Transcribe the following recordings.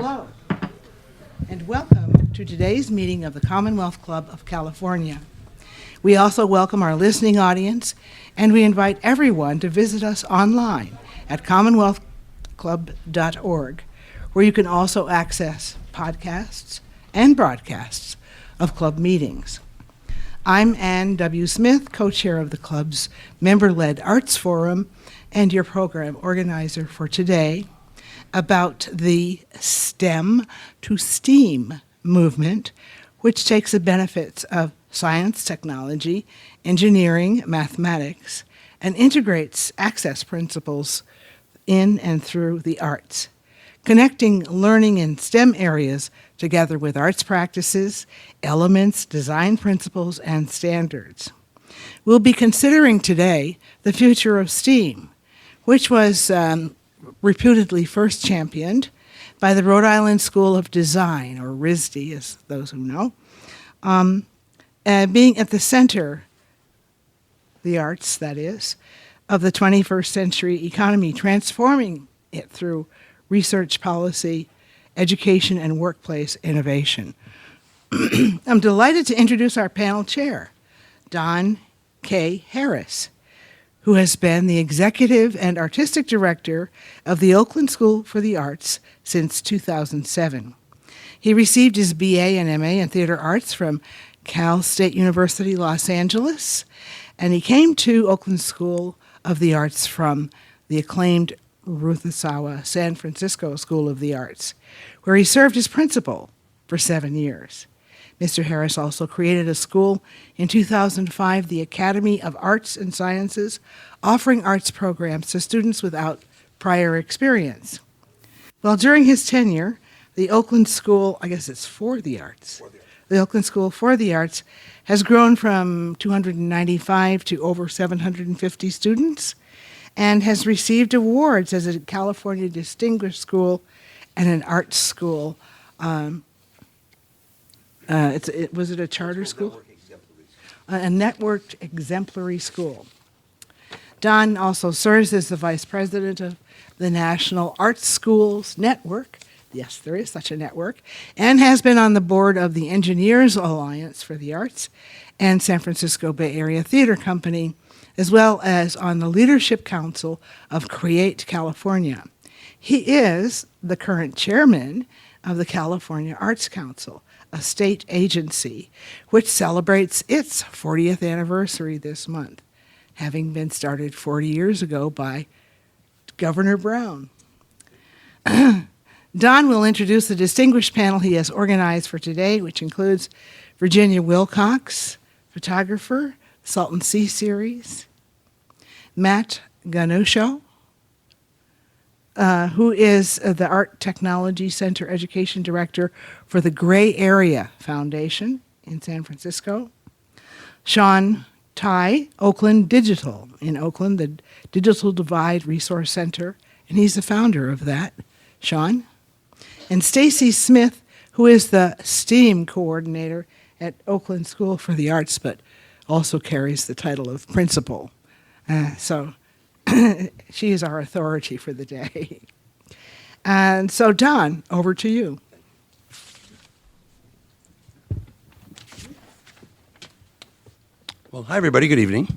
Hello, and welcome to today's meeting of the Commonwealth Club of California. We also welcome our listening audience, and we invite everyone to visit us online at commonwealthclub.org, where you can also access podcasts and broadcasts of club meetings. I'm Ann W. Smith, co-chair of the club's member-led arts forum and your program organizer for today, about the STEM to STEAM movement, which takes the benefits of science, technology, engineering, mathematics, and integrates access principles in and through the arts, connecting learning in STEM areas together with arts practices, elements, design principles, and standards. We'll be considering today the future of STEAM, which was reputedly first championed by the Rhode Island School of Design, or RISD, as those who know, being at the center, the arts, that is, of the 21st century economy, transforming it through research policy, education, and workplace innovation. I'm delighted to introduce our panel chair, Don K. Harris, who has been the Executive and Artistic Director of the Oakland School for the Arts since 2007. He received his BA and MA in Theater Arts from Cal State University, Los Angeles, and he came to Oakland School of the Arts from the acclaimed Ruthsawa San Francisco School of the Arts, where he served as principal for 7 years. Mr. Harris also created a school in 2005, the Academy of Arts and Sciences, offering arts programs to students without prior experience. Well, during his tenure, the Oakland School, I guess it's for the Arts, the Oakland School for the Arts has grown from 295 to over 750 students and has received awards as a California Distinguished School and an arts school. Was it a charter school? A networked exemplary school. Don also serves as the vice president of the National Arts Schools Network. Yes, there is such a network, and has been on the board of the Engineers Alliance for the Arts and San Francisco Bay Area Theater Company, as well as on the Leadership Council of Create California. He is the current chairman of the California Arts Council, a state agency which celebrates its 40th anniversary this month, having been started 40 years ago by Governor Brown. Don will introduce the distinguished panel he has organized for today, which includes Virginia Wilcox, photographer, Salton Sea series, Matt Ganusho, who is the Art Technology Center Education Director for the Gray Area Foundation in San Francisco, Shaun Tai, Oakland Digital in Oakland, the Digital Divide Resource Center, and he's the founder of that, Shaun, and Stacy Smith, who is the STEAM coordinator at Oakland School for the Arts, but also carries the title of principal. So she is our authority for the day. And so, Don, over to you. Well, hi, everybody. Good evening.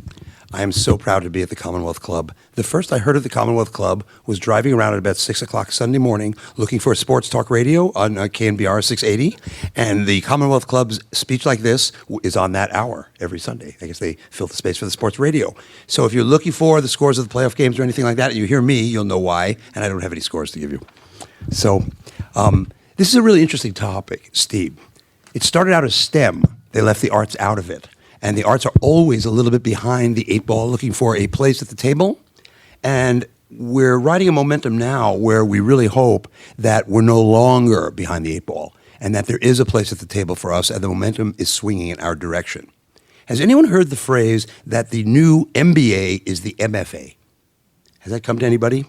I am so proud to be at the Commonwealth Club. The first I heard of the Commonwealth Club was driving around at about 6 o'clock Sunday morning looking for a sports talk radio on KNBR 680. And the Commonwealth Club's speech like this is on that hour every Sunday. I guess they fill the space for the sports radio. So if you're looking for the scores of the playoff games or anything like that, and you hear me, you'll know why. And I don't have any scores to give you. So this is a really interesting topic, Steve. It started out as STEM. They left the arts out of it. And the arts are always a little bit behind the 8 ball, looking for a place at the table. And we're riding a momentum now where we really hope that we're no longer behind the 8 ball and that there is a place at the table for us and the momentum is swinging in our direction. Has anyone heard the phrase that the new MBA is the MFA? Has that come to anybody?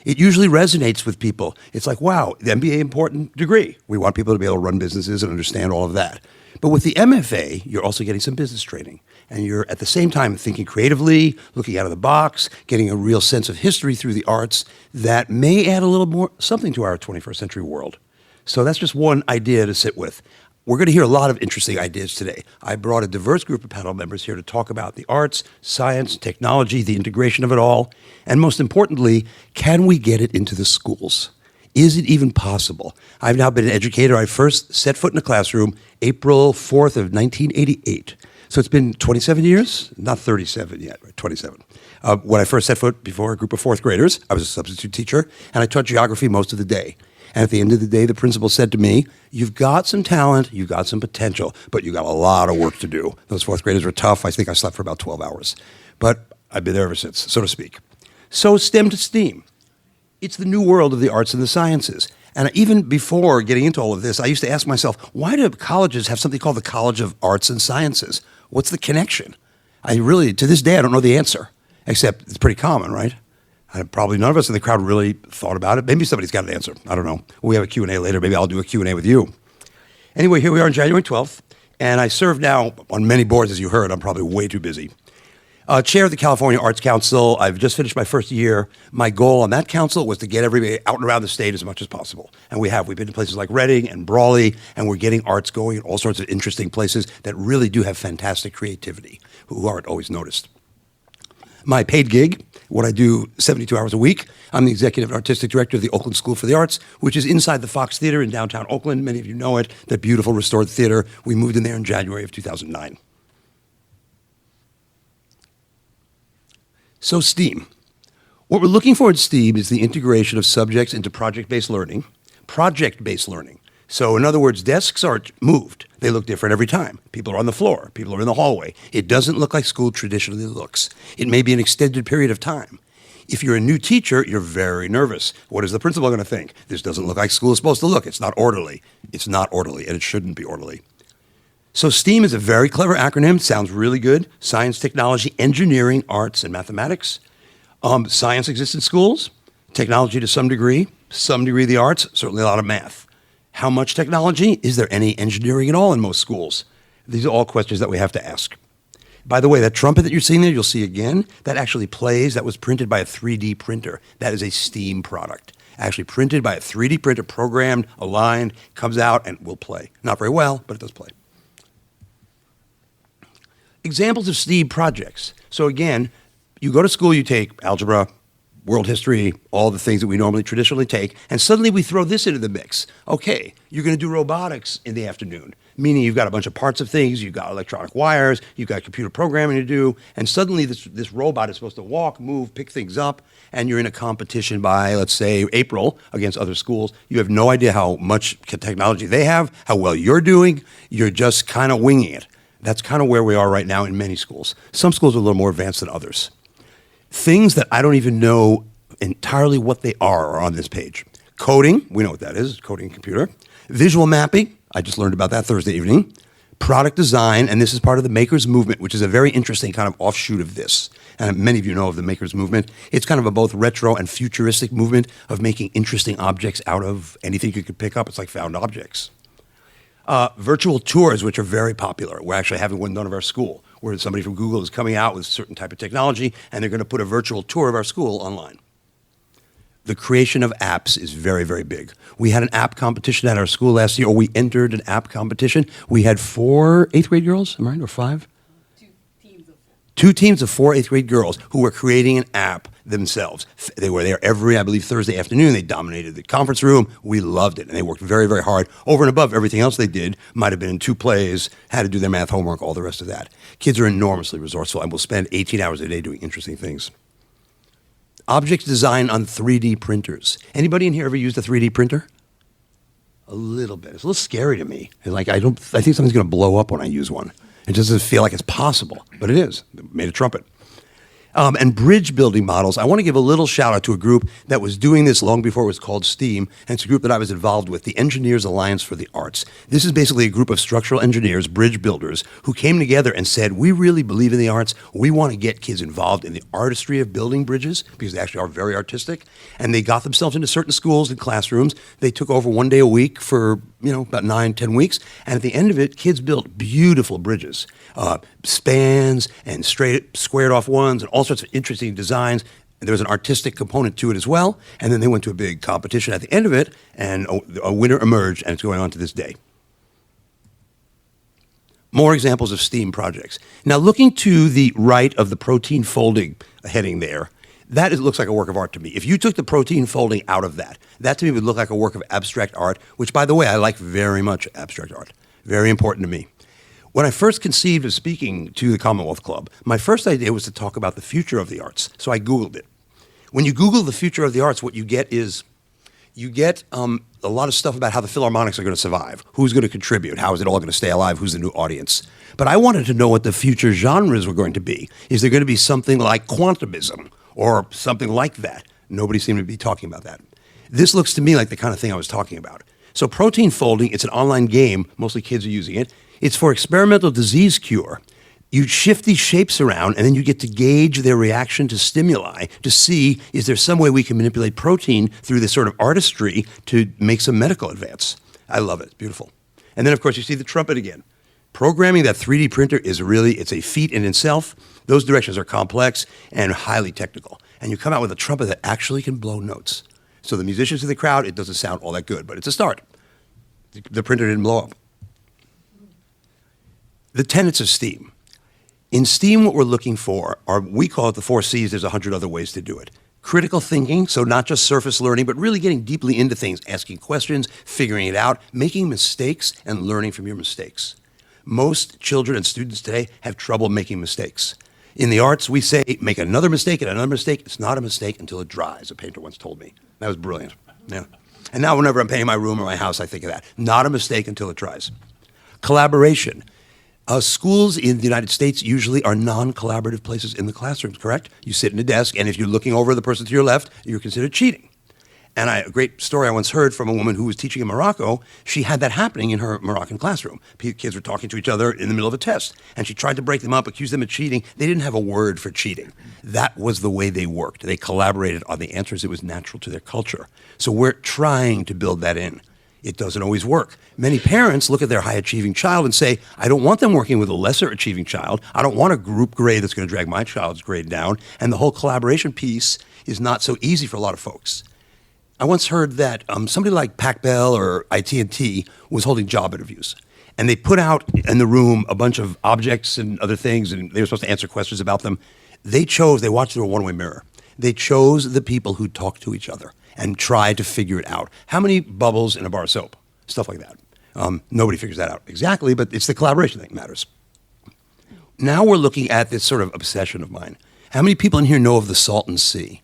It usually resonates with people. It's like, wow, the MBA, important degree. We want people to be able to run businesses and understand all of that. But with the MFA, you're also getting some business training. And you're at the same time thinking creatively, looking out of the box, getting a real sense of history through the arts that may add a little more something to our 21st century world. So that's just one idea to sit with. We're going to hear a lot of interesting ideas today. I brought a diverse group of panel members here to talk about the arts, science, technology, the integration of it all, and most importantly, can we get it into the schools? Is it even possible? I've now been an educator. I first set foot in a classroom April 4th of 1988. So it's been 27 years? Not 37 yet, right? 27. When I first set foot before a group of fourth graders, I was a substitute teacher, and I taught geography most of the day. And at the end of the day, the principal said to me, you've got some talent, you've got some potential, but you've got a lot of work to do. Those fourth graders were tough. I think I slept for about 12 hours. But I've been there ever since, so to speak. So STEM to STEAM. It's the new world of the arts and the sciences. And even before getting into all of this, I used to ask myself, why do colleges have something called the College of Arts and Sciences? What's the connection? I really, to this day, I don't know the answer, except it's pretty common, right? Probably none of us in the crowd really thought about it. Maybe somebody's got an answer. I don't know. We have a Q&A later. Maybe I'll do a Q&A with you. Anyway, here we are on January 12th, and I serve now on many boards, as you heard. I'm probably way too busy. Chair of the California Arts Council. I've just finished my first year. My goal on that council was to get everybody out and around the state as much as possible. And we have. We've been to places like Reading and Brawley, and we're getting arts going in all sorts of interesting places that really do have fantastic creativity, who aren't always noticed. My paid gig, what I do 72 hours a week, I'm the Executive and Artistic Director of the Oakland School for the Arts, which is inside the Fox Theater in downtown Oakland. Many of you know it, that beautiful restored theater. We moved in there in January of 2009. So STEAM. What we're looking for in STEAM is the integration of subjects into project-based learning. Project-based learning. So in other words, desks are moved. They look different every time. People are on the floor. People are in the hallway. It doesn't look like school traditionally looks. It may be an extended period of time. If you're a new teacher, you're very nervous. What is the principal going to think? This doesn't look like school is supposed to look. It's not orderly. It's not orderly, and it shouldn't be orderly. So STEAM is a very clever acronym. Sounds really good. Science, technology, engineering, arts, and mathematics. Science exists in schools. Technology to some degree the arts, certainly a lot of math. How much technology? Is there any engineering at all in most schools? These are all questions that we have to ask. By the way, that trumpet that you're seeing there, you'll see again, that actually plays. That was printed by a 3D printer. That is a STEAM product. Actually printed by a 3D printer, programmed, aligned, comes out, and will play. Not very well, but it does play. Examples of STEAM projects. So again, you go to school, you take algebra, world history, all the things that we normally traditionally take, and suddenly we throw this into the mix. Okay, you're going to do robotics in the afternoon, meaning you've got a bunch of parts of things, you've got electronic wires, you've got computer programming to do, and suddenly this robot is supposed to walk, move, pick things up, and you're in a competition by, let's say, April against other schools. You have no idea how much technology they have, how well you're doing. You're just kind of winging it. That's kind of where we are right now in many schools. Some schools are a little more advanced than others. Things that I don't even know entirely what they are on this page. Coding, we know what that is, coding computer. Visual mapping, I just learned about that Thursday evening. Product design, and this is part of the Makers Movement, which is a very interesting kind of offshoot of this. And many of you know of the Makers Movement. It's kind of a both retro and futuristic movement of making interesting objects out of anything you could pick up. It's like found objects. Virtual tours, which are very popular. We're actually having one done of our school, where somebody from Google is coming out with a certain type of technology, and they're going to put a virtual tour of our school online. The creation of apps is very, very big. We had an app competition at our school last year, or we entered an app competition. We had 4 8th grade girls, am I right, or 5? 2 teams of 4 8th grade girls who were creating an app themselves. They were there every, I believe, Thursday afternoon. They dominated the conference room. We loved it. And they worked very, very hard. Over and above everything else they did, might have been in 2 plays, had to do their math homework, all the rest of that. Kids are enormously resourceful and will spend 18 hours a day doing interesting things. Object design on 3D printers. Anybody in here ever used a 3D printer? A little bit. It's a little scary to me. Like I think something's going to blow up when I use one. It just doesn't feel like it's possible, but it is. It made a trumpet. And bridge building models. I want to give a little shout out to a group that was doing this long before it was called STEAM, and it's a group that I was involved with, the Engineers Alliance for the Arts. This is basically a group of structural engineers, bridge builders, who came together and said, we really believe in the arts. We want to get kids involved in the artistry of building bridges, because they actually are very artistic. And they got themselves into certain schools and classrooms. They took over 1 day a week for, about 9-10 weeks. And at the end of it, kids built beautiful bridges, spans and straight, squared off ones, and all sorts of interesting designs. And there was an artistic component to it as well. And then they went to a big competition at the end of it, and a winner emerged, and it's going on to this day. More examples of STEAM projects. Now, looking to the right of the protein folding heading there, looks like a work of art to me. If you took the protein folding out of that to me would look like a work of abstract art, which, by the way, I like very much abstract art. Very important to me. When I first conceived of speaking to the Commonwealth Club, my first idea was to talk about the future of the arts. So I Googled it. When you Google the future of the arts, what you get is a lot of stuff about how the Philharmonics are going to survive, who's going to contribute, how is it all going to stay alive, who's the new audience. But I wanted to know what the future genres were going to be. Is there going to be something like quantumism or something like that? Nobody seemed to be talking about that. This looks to me like the kind of thing I was talking about. So protein folding, it's an online game. Mostly kids are using it. It's for experimental disease cure. You shift these shapes around, and then you get to gauge their reaction to stimuli to see, is there some way we can manipulate protein through this sort of artistry to make some medical advance? I love it. It's beautiful. And then, of course, you see the trumpet again. Programming that 3D printer it's a feat in itself. Those directions are complex and highly technical. And you come out with a trumpet that actually can blow notes. So the musicians in the crowd, it doesn't sound all that good, but it's a start. The printer didn't blow up. The tenets of STEAM. In STEAM, what we're looking for we call it the 4 C's. There's 100 other ways to do it. Critical thinking, so not just surface learning, but really getting deeply into things, asking questions, figuring it out, making mistakes, and learning from your mistakes. Most children and students today have trouble making mistakes. In the arts, we say, make another mistake and another mistake. It's not a mistake until it dries, a painter once told me. That was brilliant. Yeah. And now whenever I'm painting my room or my house, I think of that. Not a mistake until it dries. Collaboration. Schools in the United States usually are non-collaborative places in the classrooms, correct? You sit in a desk, and if you're looking over the person to your left, you're considered cheating. And a great story I once heard from a woman who was teaching in Morocco, she had that happening in her Moroccan classroom. Kids were talking to each other in the middle of a test, and she tried to break them up, accuse them of cheating. They didn't have a word for cheating. That was the way they worked. They collaborated on the answers. It was natural to their culture. So we're trying to build that in. It doesn't always work. Many parents look at their high-achieving child and say, I don't want them working with a lesser-achieving child. I don't want a group grade that's going to drag my child's grade down. And the whole collaboration piece is not so easy for a lot of folks. I once heard that somebody like Pac Bell or IT&T was holding job interviews. And they put out in the room a bunch of objects and other things, and they were supposed to answer questions about them. They watched through a one-way mirror. They chose the people who talked to each other and tried to figure it out. How many bubbles in a bar of soap? Stuff like that. Nobody figures that out exactly, but it's the collaboration that matters. Now we're looking at this sort of obsession of mine. How many people in here know of the Salton Sea?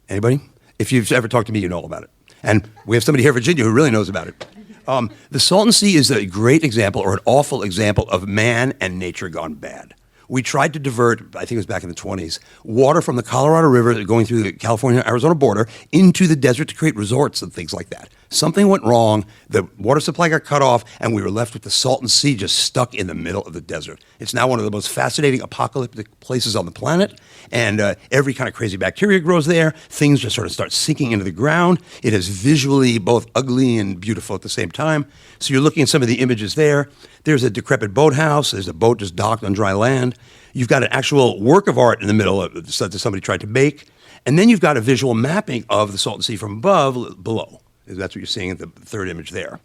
Anybody? If you've ever talked to me, you know all about it. And we have somebody here in Virginia who really knows about it. The Salton Sea is a great example, or an awful example, of man and nature gone bad. We tried to divert, I think it was back in the 20s, water from the Colorado River going through the California-Arizona border into the desert to create resorts and things like that. Something went wrong, the water supply got cut off, and we were left with the Salton Sea just stuck in the middle of the desert. It's now one of the most fascinating apocalyptic places on the planet, and every kind of crazy bacteria grows there. Things just sort of start sinking into the ground. It is visually both ugly and beautiful at the same time. So you're looking at some of the images there. There's a decrepit boathouse. There's a boat just docked on dry land. You've got an actual work of art in the middle that somebody tried to make. And then you've got a visual mapping of the Salton Sea from below. That's what you're seeing in the third image there.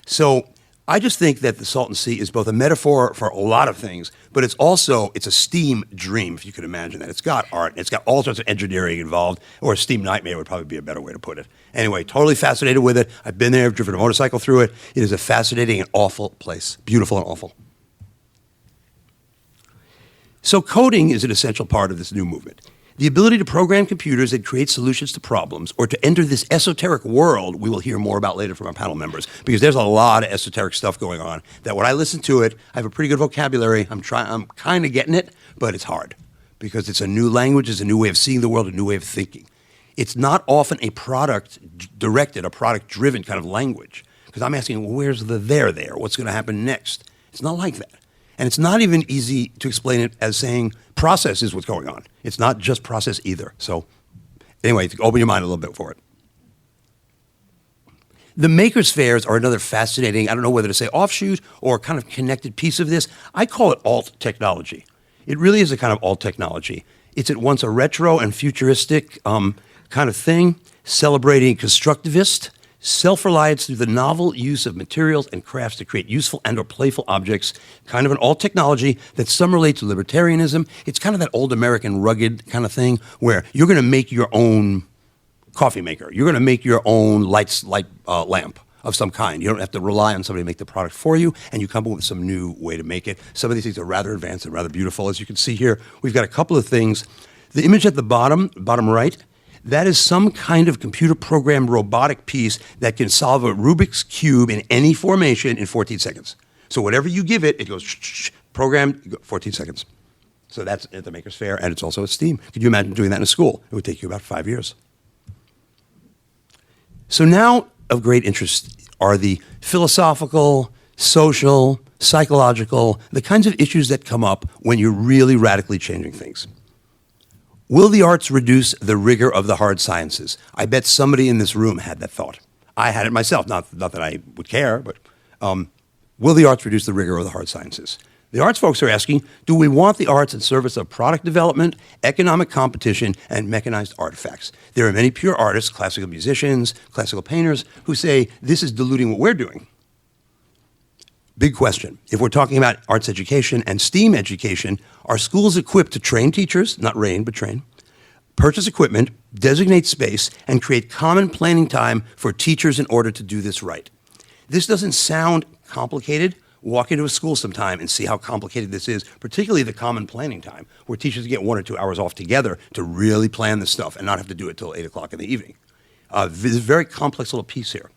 So I just think that the Salton Sea is both a metaphor for a lot of things, but it's a steam dream, if you could imagine that. It's got art, it's got all sorts of engineering involved, or a steam nightmare would probably be a better way to put it. Anyway, totally fascinated with it. I've been there, I've driven a motorcycle through it. It is a fascinating and awful place, beautiful and awful. So coding is an essential part of this new movement. The ability to program computers and create solutions to problems, or to enter this esoteric world we will hear more about later from our panel members, because there's a lot of esoteric stuff going on that when I listen to it, I have a pretty good vocabulary. I'm kind of getting it, but it's hard because it's a new language, it's a new way of seeing the world, a new way of thinking. It's not often a product-directed, a product-driven kind of language, because I'm asking, well, where's the there? What's going to happen next? It's not like that. And it's not even easy to explain it as saying process is what's going on. It's not just process either. So anyway, open your mind a little bit for it. The Makers Fairs are another fascinating, I don't know whether to say offshoot or kind of connected piece of this. I call it alt technology. It really is a kind of alt technology. It's at once a retro and futuristic kind of thing, celebrating constructivist self-reliance through the novel use of materials and crafts to create useful and or playful objects, kind of an all-technology that some relate to libertarianism. It's kind of that old American rugged kind of thing where you're going to make your own coffee maker. You're going to make your own light lamp of some kind. You don't have to rely on somebody to make the product for you, and you come up with some new way to make it. Some of these things are rather advanced and rather beautiful. As you can see here, we've got a couple of things. The image at the bottom right, that is some kind of computer-programmed robotic piece that can solve a Rubik's Cube in any formation in 14 seconds. So whatever you give it, it goes programmed, 14 seconds. So that's at the Maker's Fair, and it's also at STEAM. Could you imagine doing that in a school? It would take you about 5 years. So now of great interest are the philosophical, social, psychological, the kinds of issues that come up when you're really radically changing things. Will the arts reduce the rigor of the hard sciences? I bet somebody in this room had that thought. I had it myself, not that I would care, but will the arts reduce the rigor of the hard sciences? The arts folks are asking, do we want the arts in service of product development, economic competition, and mechanized artifacts? There are many pure artists, classical musicians, classical painters, who say this is diluting what we're doing. Big question. If we're talking about arts education and STEAM education, are schools equipped to train teachers, not rein, but train, purchase equipment, designate space, and create common planning time for teachers in order to do this right? This doesn't sound complicated. Walk into a school sometime and see how complicated this is, particularly the common planning time, where teachers get 1 or 2 hours off together to really plan this stuff and not have to do it till 8 o'clock in the evening. This is a very complex little piece here.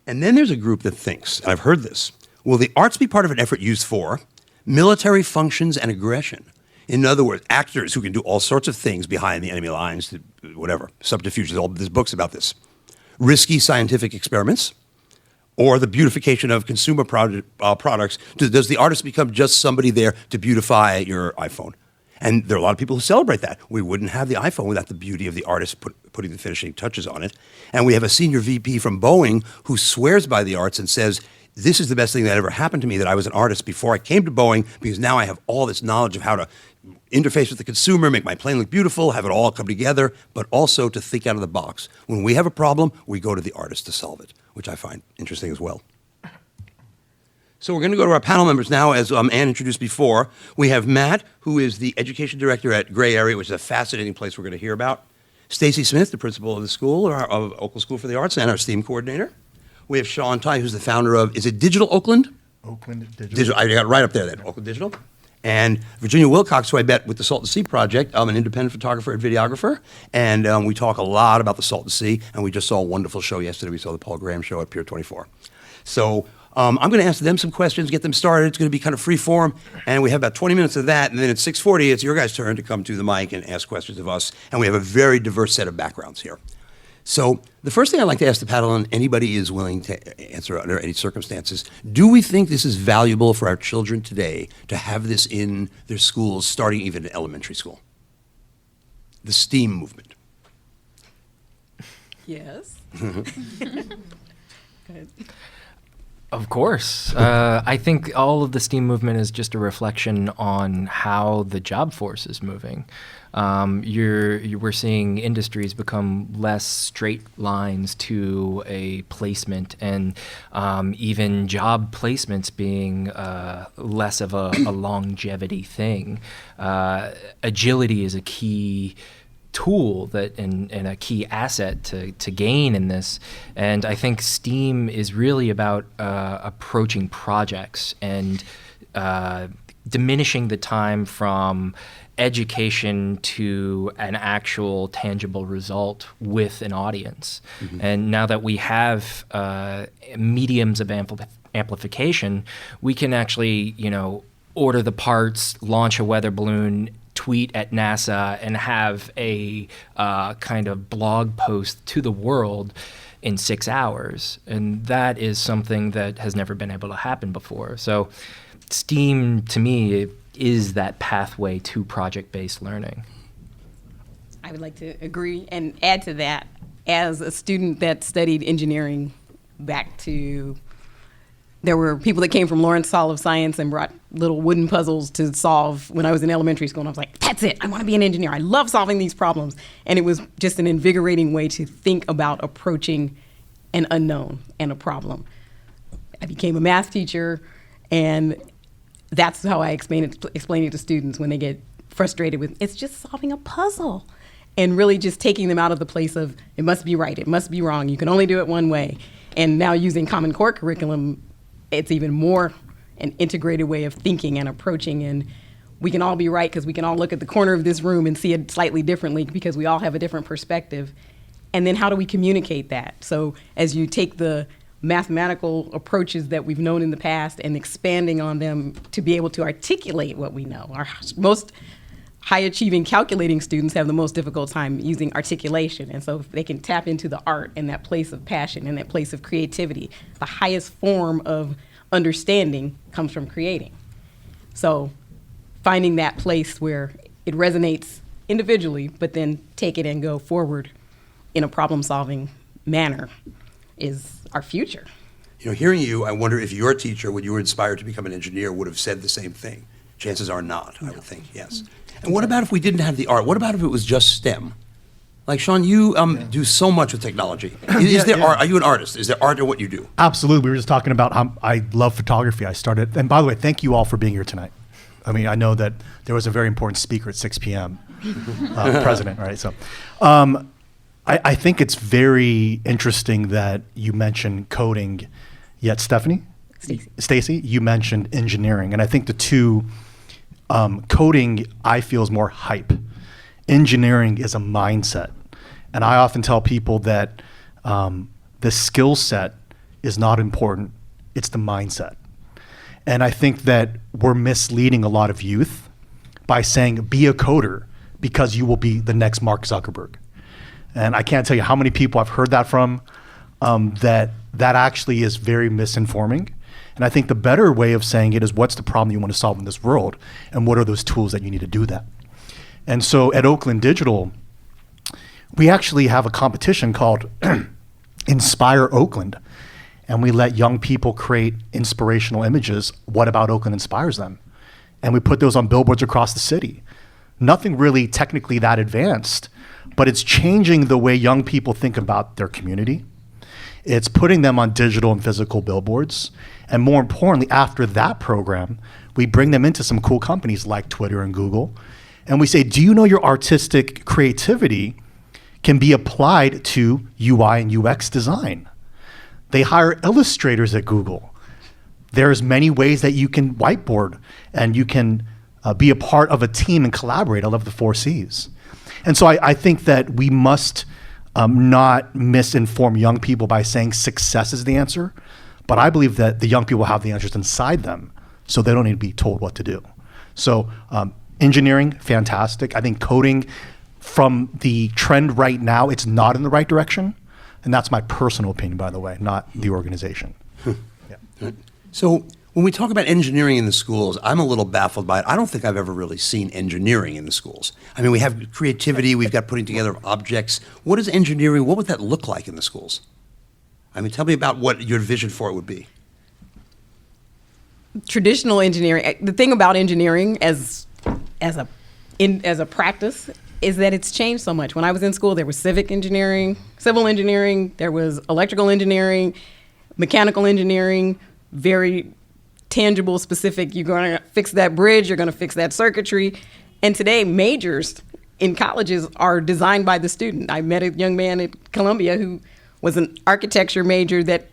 And then there's a group that thinks, and I've heard this, will the arts be part of an effort used for military functions and aggression? In other words, actors who can do all sorts of things behind the enemy lines, whatever, subterfuges, there's books about this. Risky scientific experiments, or the beautification of consumer products. Does the artist become just somebody there to beautify your iPhone? And there are a lot of people who celebrate that. We wouldn't have the iPhone without the beauty of the artist putting the finishing touches on it. And we have a senior VP from Boeing who swears by the arts and says, this is the best thing that ever happened to me, that I was an artist before I came to Boeing, because now I have all this knowledge of how to interface with the consumer, make my plane look beautiful, have it all come together, but also to think out of the box. When we have a problem, we go to the artist to solve it, which I find interesting as well. So we're going to go to our panel members now, as Ann introduced before. We have Matt, who is the education director at Gray Area, which is a fascinating place we're going to hear about. Stacy Smith, the principal of the school, of Oakland School for the Arts, and our STEAM coordinator. We have Shaun Tai, who's the founder of, is it Digital Oakland? Oakland Digital. I got it right up there then, Oakland Digital. And Virginia Wilcox, who I met with the Salton Sea Project. I'm an independent photographer and videographer, and we talk a lot about the Salton Sea, and we just saw a wonderful show yesterday. We saw the Paul Graham show at Pier 24. So I'm going to ask them some questions, get them started. It's going to be kind of free form, and we have about 20 minutes of that, and then at 6:40, it's your guys' turn to come to the mic and ask questions of us, and we have a very diverse set of backgrounds here. So the first thing I'd like to ask the panel, and anybody is willing to answer under any circumstances, do we think this is valuable for our children today to have this in their schools, starting even in elementary school? The STEAM movement. Yes. Good. Of course. I think all of the STEAM movement is just a reflection on how the job force is moving. We're seeing industries become less straight lines to a placement, and even job placements being less of a longevity thing. Agility is a key tool that and a key asset to gain in this, and I think STEAM is really about approaching projects and diminishing the time from education to an actual tangible result with an audience. Mm-hmm. And now that we have mediums of amplification, we can actually, order the parts, launch a weather balloon, tweet at NASA, and have a kind of blog post to the world in 6 hours. And that is something that has never been able to happen before. So STEAM, to me, is that pathway to project-based learning. I would like to agree and add to that. As a student that studied engineering back to there were people that came from Lawrence Hall of Science and brought little wooden puzzles to solve when I was in elementary school. And I was like, that's it. I want to be an engineer. I love solving these problems. And it was just an invigorating way to think about approaching an unknown and a problem. I became a math teacher, and that's how I explain it to students when they get frustrated with, it's just solving a puzzle. And really just taking them out of the place of, it must be right, it must be wrong, you can only do it one way. And now using Common Core curriculum, it's even more an integrated way of thinking and approaching, and we can all be right because we can all look at the corner of this room and see it slightly differently because we all have a different perspective. And then how do we communicate that? So as you take the mathematical approaches that we've known in the past and expanding on them to be able to articulate what we know. Our most high-achieving calculating students have the most difficult time using articulation. And so if they can tap into the art and that place of passion and that place of creativity, the highest form of understanding comes from creating. So finding that place where it resonates individually, but then take it and go forward in a problem-solving manner is our future. You know, hearing you, I wonder if your teacher, when you were inspired to become an engineer, would have said the same thing. Chances are not, I would think, yes. And what about if we didn't have the art? What about if it was just STEM? Like, Shaun, you do so much with technology. Is there art? Are you an artist? Is there art in what you do? Absolutely. We were just talking about how I love photography. I started, and by the way, thank you all for being here tonight. I mean, I know that there was a very important speaker at 6 p.m., president, right? So I think it's very interesting that you mentioned coding, yet Stacy, you mentioned engineering. And I think the two, coding, I feel, is more hype. Engineering is a mindset. And I often tell people that the skill set is not important, it's the mindset. And I think that we're misleading a lot of youth by saying, be a coder because you will be the next Mark Zuckerberg. And I can't tell you how many people I've heard that from, that actually is very misinforming. And I think the better way of saying it is, what's the problem you want to solve in this world? And what are those tools that you need to do that? And so at Oakland Digital, we actually have a competition called Inspire Oakland. And we let young people create inspirational images. What about Oakland inspires them? And we put those on billboards across the city. Nothing really technically that advanced, but it's changing the way young people think about their community. It's putting them on digital and physical billboards. And more importantly, after that program, we bring them into some cool companies like Twitter and Google. And we say, do you know your artistic creativity can be applied to UI and UX design? They hire illustrators at Google. There's many ways that you can whiteboard and you can be a part of a team and collaborate. I love the 4 C's. And so I think that we must not misinform young people by saying success is the answer, but I believe that the young people have the answers inside them, so they don't need to be told what to do. So engineering, fantastic. I think coding, from the trend right now, it's not in the right direction. And that's my personal opinion, by the way, not the organization. Yeah. So when we talk about engineering in the schools, I'm a little baffled by it. I don't think I've ever really seen engineering in the schools. I mean, we have creativity, we've got putting together of objects. What is engineering? What would that look like in the schools? I mean, tell me about what your vision for it would be. Traditional engineering, the thing about engineering as a practice is that it's changed so much. When I was in school, there was civic engineering, civil engineering, there was electrical engineering, mechanical engineering, very tangible, specific. You're going to fix that bridge, you're going to fix that circuitry. And today, majors in colleges are designed by the student. I met a young man at Columbia who was an architecture major that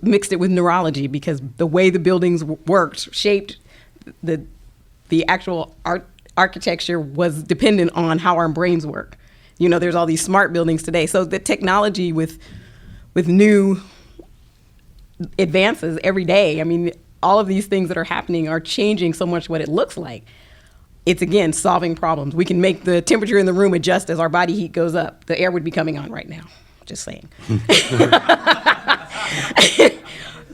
mixed it with neurology because the way the buildings worked shaped the actual architecture was dependent on how our brains work. You know, there's all these smart buildings today. So the technology with new advances every day, I mean, all of these things that are happening are changing so much what it looks like. It's, again, solving problems. We can make the temperature in the room adjust as our body heat goes up. The air would be coming on right now, just saying.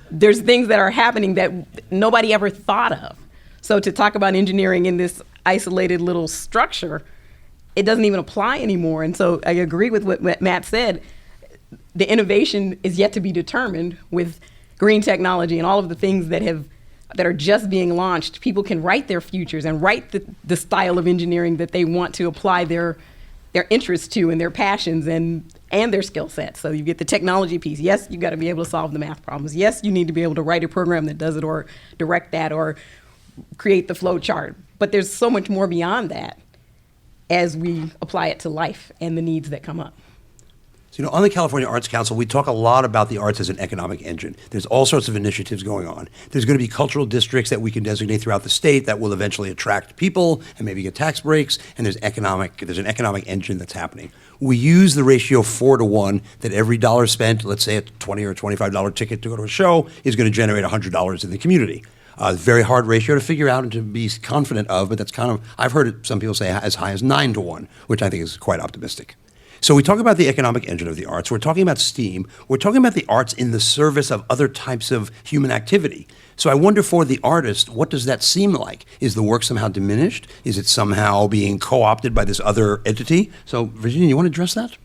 There's things that are happening that nobody ever thought of. So to talk about engineering in this isolated little structure, it doesn't even apply anymore. And so I agree with what Matt said. The innovation is yet to be determined with green technology and all of the things that are just being launched, people can write their futures and write the style of engineering that they want to apply their interests to and their passions and their skill sets. So you get the technology piece. Yes, you got to be able to solve the math problems. Yes, you need to be able to write a program that does it or direct that or create the flow chart. But there's so much more beyond that as we apply it to life and the needs that come up. So, on the California Arts Council, we talk a lot about the arts as an economic engine. There's all sorts of initiatives going on. There's going to be cultural districts that we can designate throughout the state that will eventually attract people and maybe get tax breaks, and there's an economic engine that's happening. We use the ratio 4-to-1 that every dollar spent, let's say a $20 or $25 ticket to go to a show, is going to generate $100 in the community. Very hard ratio to figure out and to be confident of, but that's I've heard some people say as high as 9-to-1, which I think is quite optimistic. So we talk about the economic engine of the arts. We're talking about STEAM. We're talking about the arts in the service of other types of human activity. So I wonder for the artist, what does that seem like? Is the work somehow diminished? Is it somehow being co-opted by this other entity? So Virginia, you want to address that?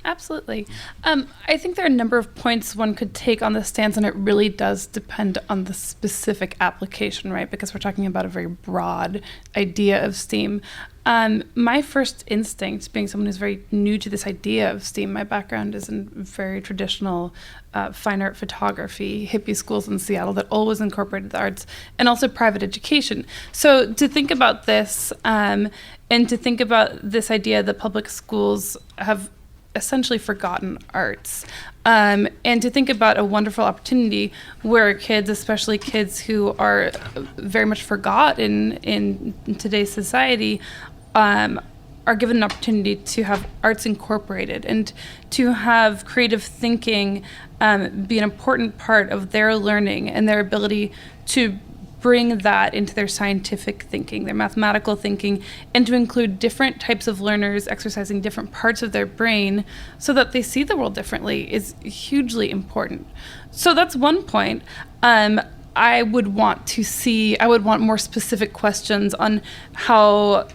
Absolutely. I think there are a number of points one could take on this stance, and it really does depend on the specific application, right? Because we're talking about a very broad idea of STEAM. My first instinct, being someone who's very new to this idea of STEAM, my background is in very traditional fine art photography, hippie schools in Seattle that always incorporated the arts, and also private education. So to think about this, and to think about this idea that public schools have essentially forgotten arts, and to think about a wonderful opportunity where kids, especially kids who are very much forgotten in today's society, are given an opportunity to have arts incorporated and to have creative thinking be an important part of their learning and their ability to bring that into their scientific thinking, their mathematical thinking, and to include different types of learners exercising different parts of their brain so that they see the world differently is hugely important. So that's one point. I would want more specific questions on how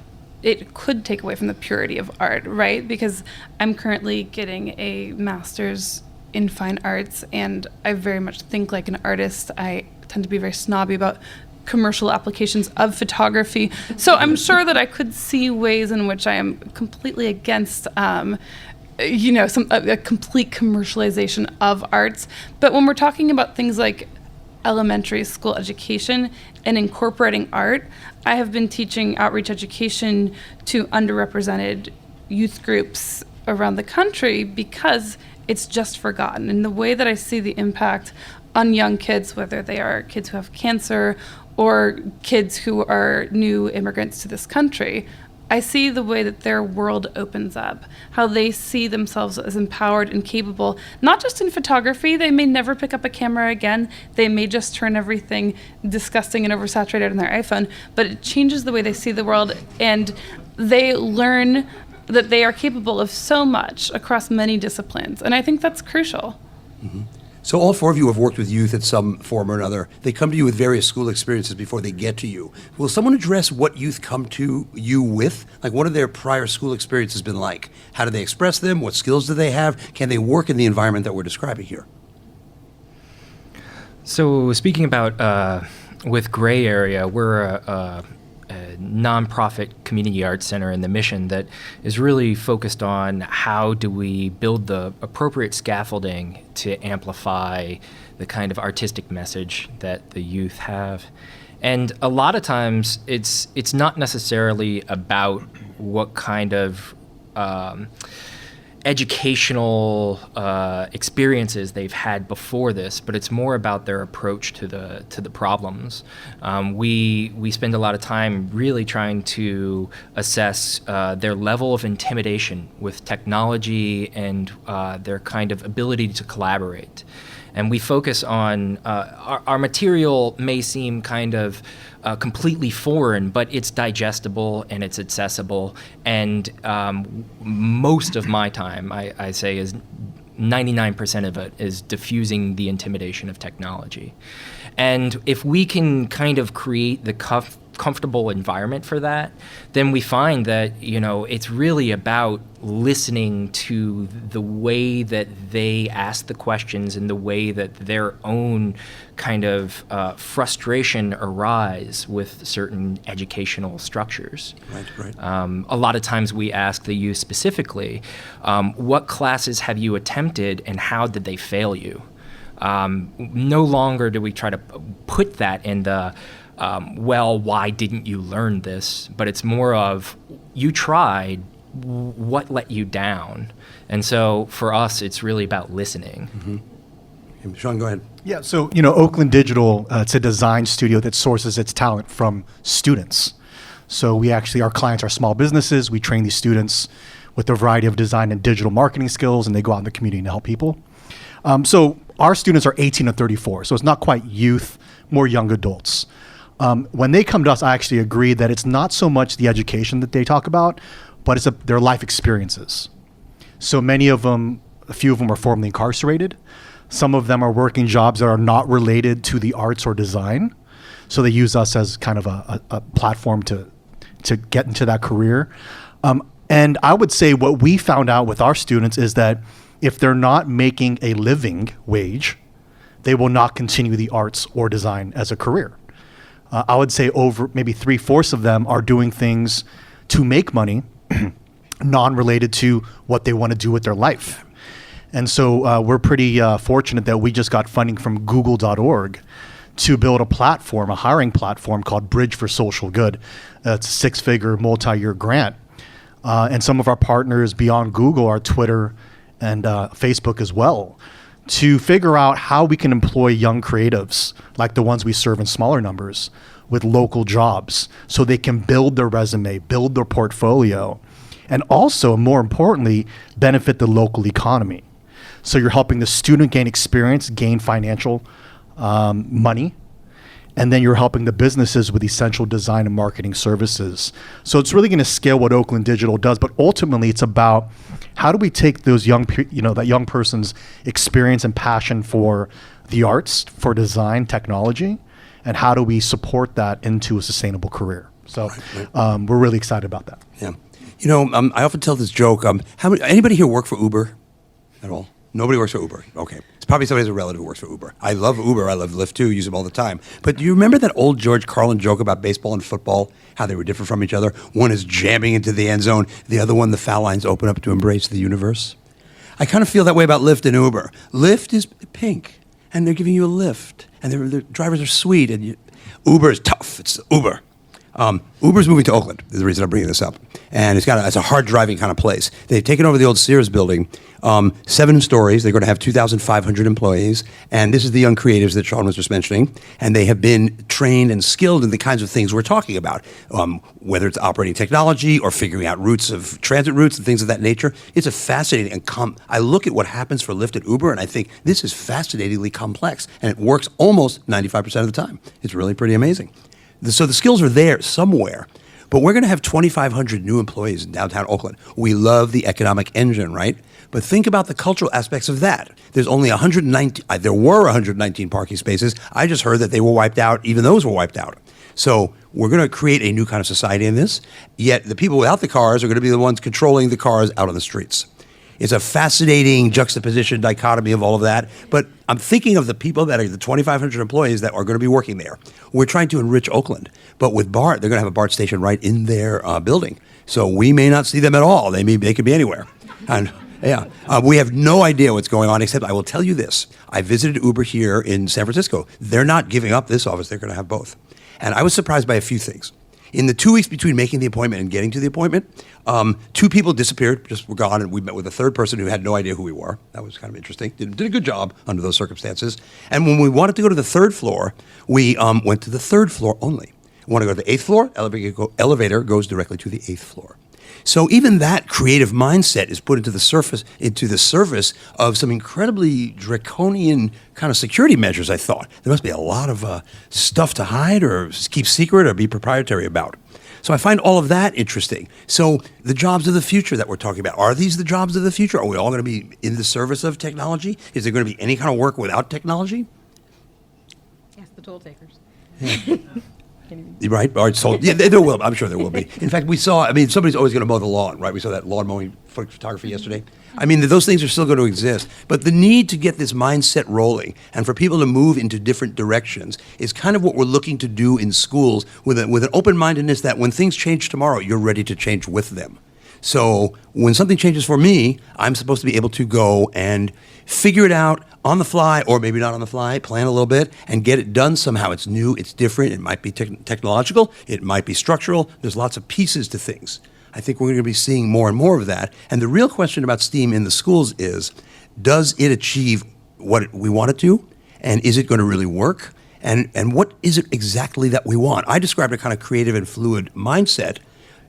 it could take away from the purity of art, right? Because I'm currently getting a master's in fine arts, and I very much think like an artist. I tend to be very snobby about commercial applications of photography. So I'm sure that I could see ways in which I am completely against a complete commercialization of arts. But when we're talking about things like elementary school education and incorporating art, I have been teaching outreach education to underrepresented youth groups around the country because it's just forgotten. And the way that I see the impact on young kids, whether they are kids who have cancer or kids who are new immigrants to this country, I see the way that their world opens up, how they see themselves as empowered and capable, not just in photography. They may never pick up a camera again. They may just turn everything disgusting and oversaturated on their iPhone, but it changes the way they see the world, and they learn that they are capable of so much across many disciplines. And I think that's crucial. Mm-hmm. So all four of you have worked with youth at some form or another. They come to you with various school experiences before they get to you. Will someone address what youth come to you with? Like, what have their prior school experiences been like? How do they express them? What skills do they have? Can they work in the environment that we're describing here? So speaking about with Gray Area, we're a nonprofit community arts center in the Mission that is really focused on how do we build the appropriate scaffolding to amplify the kind of artistic message that the youth have. And a lot of times it's not necessarily about what kind of educational experiences they've had before this, but it's more about their approach to the problems. We spend a lot of time really trying to assess their level of intimidation with technology and their kind of ability to collaborate. And we focus on our material may seem kind of completely foreign, but it's digestible and it's accessible. And most of my time, I say, is 99% of it is diffusing the intimidation of technology. And if we can kind of create the comfortable environment for that, then we find that, it's really about listening to the way that they ask the questions and the way that their own kind of frustration arise with certain educational structures. Right. A lot of times we ask the youth specifically, what classes have you attempted and how did they fail you? No longer do we try to put that in the, why didn't you learn this? But it's more of, you tried, what let you down? And so for us, it's really about listening. Mm-hmm. Shaun, go ahead. Yeah, so, Oakland Digital, it's a design studio that sources its talent from students. So our clients are small businesses. We train these students with a variety of design and digital marketing skills, and they go out in the community and help people. So our students are 18 to 34, so it's not quite youth, more young adults. When they come to us, I actually agree that it's not so much the education that they talk about, but it's their life experiences. So many of them, a few of them are formerly incarcerated. Some of them are working jobs that are not related to the arts or design. So they use us as kind of a platform to get into that career. And I would say what we found out with our students is that if they're not making a living wage, they will not continue the arts or design as a career. I would say over maybe 3/4 of them are doing things to make money, non-related to what they want to do with their life. And so we're pretty fortunate that we just got funding from Google.org to build a platform, a hiring platform called Bridge for Social Good. It's a 6-figure multi-year grant. And some of our partners beyond Google are Twitter and Facebook as well, to figure out how we can employ young creatives like the ones we serve in smaller numbers with local jobs so they can build their resume, build their portfolio, and also, more importantly, benefit the local economy. So you're helping the student gain experience, gain financial money, and then you're helping the businesses with essential design and marketing services. So it's really going to scale what Oakland Digital does, but ultimately it's about how do we take those that young person's experience and passion for the arts, for design, technology, and how do we support that into a sustainable career? So we're really excited about that. Yeah. I often tell this joke. Anybody here work for Uber at all? Nobody works for Uber. Okay. It's probably somebody who's a relative who works for Uber. I love Uber. I love Lyft too. Use them all the time. But do you remember that old George Carlin joke about baseball and football, how they were different from each other? One is jamming into the end zone. The other one, the foul lines open up to embrace the universe. I kind of feel that way about Lyft and Uber. Lyft is pink, and they're giving you a lift, and their drivers are sweet, and Uber is tough. It's Uber. Uber's moving to Oakland is the reason I'm bringing this up. And it's a hard driving kind of place. They've taken over the old Sears building, 7 stories. They're going to have 2,500 employees. And this is the young creatives that Shaun was just mentioning. And they have been trained and skilled in the kinds of things we're talking about, whether it's operating technology or figuring out transit routes and things of that nature. It's a fascinating I look at what happens for Lyft and Uber and I think this is fascinatingly complex. And it works almost 95% of the time. It's really pretty amazing. So the skills are there somewhere, but we're going to have 2,500 new employees in downtown Oakland. We love the economic engine, right? But think about the cultural aspects of that. There's only 119, there were 119 parking spaces. I just heard that they were wiped out, even those were wiped out. So we're going to create a new kind of society in this, yet the people without the cars are going to be the ones controlling the cars out on the streets. It's a fascinating juxtaposition, dichotomy of all of that. But I'm thinking of the people that are the 2,500 employees that are going to be working there. We're trying to enrich Oakland. But with BART, they're going to have a BART station right in their building. So we may not see them at all. They could be anywhere. And we have no idea what's going on, except I will tell you this. I visited Uber here in San Francisco. They're not giving up this office. They're going to have both. And I was surprised by a few things. In the 2 weeks between making the appointment and getting to the appointment, 2 people disappeared, just were gone, and we met with a third person who had no idea who we were. That was kind of interesting. Did a good job under those circumstances. And when we wanted to go to the 3rd floor, we went to the 3rd floor only. Want to go to the 8th floor? Elevator goes directly to the 8th floor. So even that creative mindset is put into the service of some incredibly draconian kind of security measures, I thought. There must be a lot of stuff to hide or keep secret or be proprietary about. So I find all of that interesting. So the jobs of the future that we're talking about, are these the jobs of the future? Are we all going to be in the service of technology? Is there going to be any kind of work without technology? Yes, the toll takers. Right? All right, so yeah, there will. I'm sure there will be. In fact, we saw. I mean, somebody's always going to mow the lawn, right? We saw that lawn mowing photography yesterday. I mean, those things are still going to exist. But the need to get this mindset rolling and for people to move into different directions is kind of what we're looking to do in schools with an open-mindedness that when things change tomorrow, you're ready to change with them. So when something changes for me, I'm supposed to be able to go and figure it out on the fly, or maybe not on the fly, plan a little bit, and get it done somehow. It's new, it's different, it might be technological, it might be structural. There's lots of pieces to things. I think we're going to be seeing more and more of that. And the real question about STEAM in the schools is, does it achieve what we want it to? And is it going to really work? And what is it exactly that we want? I described a kind of creative and fluid mindset.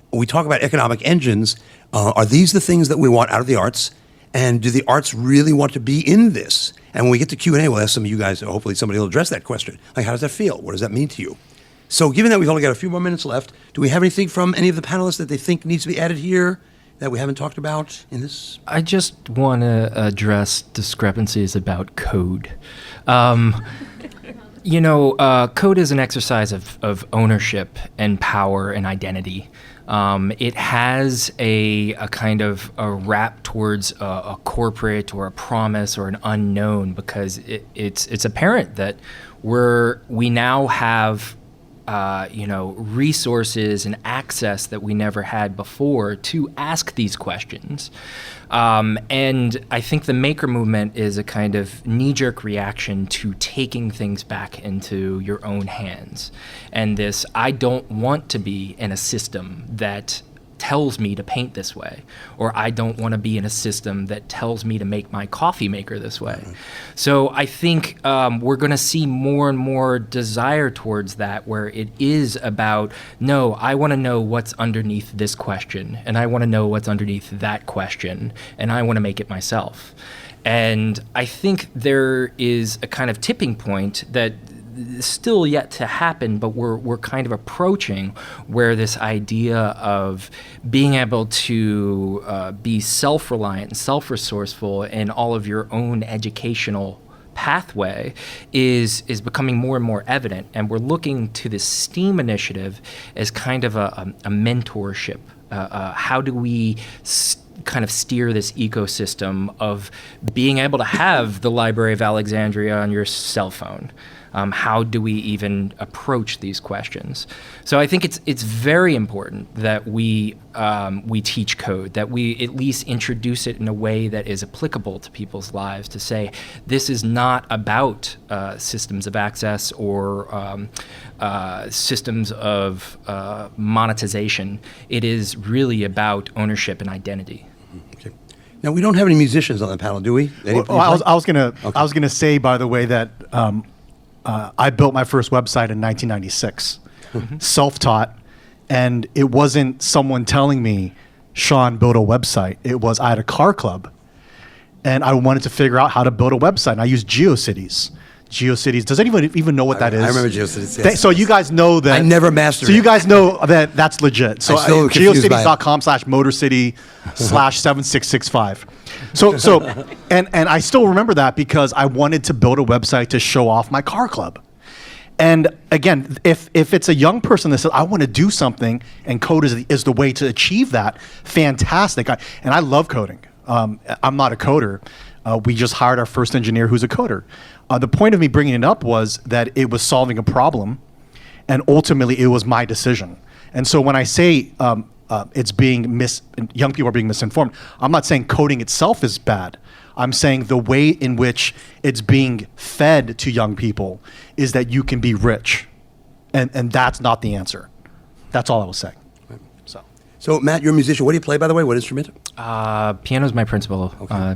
When we talk about economic engines, are these the things that we want out of the arts? And do the arts really want to be in this? And when we get to Q&A, we'll ask some of you guys, hopefully somebody will address that question. Like, how does that feel? What does that mean to you? So given that we've only got a few more minutes left, do we have anything from any of the panelists that they think needs to be added here that we haven't talked about in this? I just want to address discrepancies about code. Code is an exercise of ownership and power and identity. It has a kind of a wrap towards a corporate or a promise or an unknown, because it's apparent that we now have resources and access that we never had before to ask these questions. And I think the maker movement is a kind of knee-jerk reaction to taking things back into your own hands. And this, I don't want to be in a system that tells me to paint this way, or I don't want to be in a system that tells me to make my coffee maker this way. Mm-hmm. So I think we're going to see more and more desire towards that, where it is about, no, I want to know what's underneath this question, and I want to know what's underneath that question, and I want to make it myself. And I think there is a kind of tipping point that still yet to happen, but we're kind of approaching, where this idea of being able to be self-reliant and self-resourceful in all of your own educational pathway is becoming more and more evident. And we're looking to this STEAM initiative as kind of a mentorship. How do we kind of steer this ecosystem of being able to have the Library of Alexandria on your cell phone? How do we even approach these questions? So I think it's very important that we teach code, that we at least introduce it in a way that is applicable to people's lives, to say this is not about systems of access or systems of monetization. It is really about ownership and identity. Okay. Now, we don't have any musicians on the panel, do we? I was gonna say, by the way, that I built my first website in 1996, self-taught, and it wasn't someone telling me, Shaun, build a website. It was, I had a car club, and I wanted to figure out how to build a website, and I used GeoCities. GeoCities, does anyone even know what that is? I remember GeoCities, yes. So you guys know that. I never mastered it. So you guys know that that's legit. So geocities.com/motorcity/7665. So and I still remember that because I wanted to build a website to show off my car club. And again, if it's a young person that says, I want to do something, and code is the way to achieve that, fantastic. And I love coding. I'm not a coder. We just hired our first engineer who's a coder. The point of me bringing it up was that it was solving a problem, and ultimately it was my decision. And so when I say it's young people are being misinformed, I'm not saying coding itself is bad. I'm saying the way in which it's being fed to young people is that you can be rich, and that's not the answer. That's all I was saying. So Matt, you're a musician. What do you play, by the way? What instrument? Piano's my principal. Okay.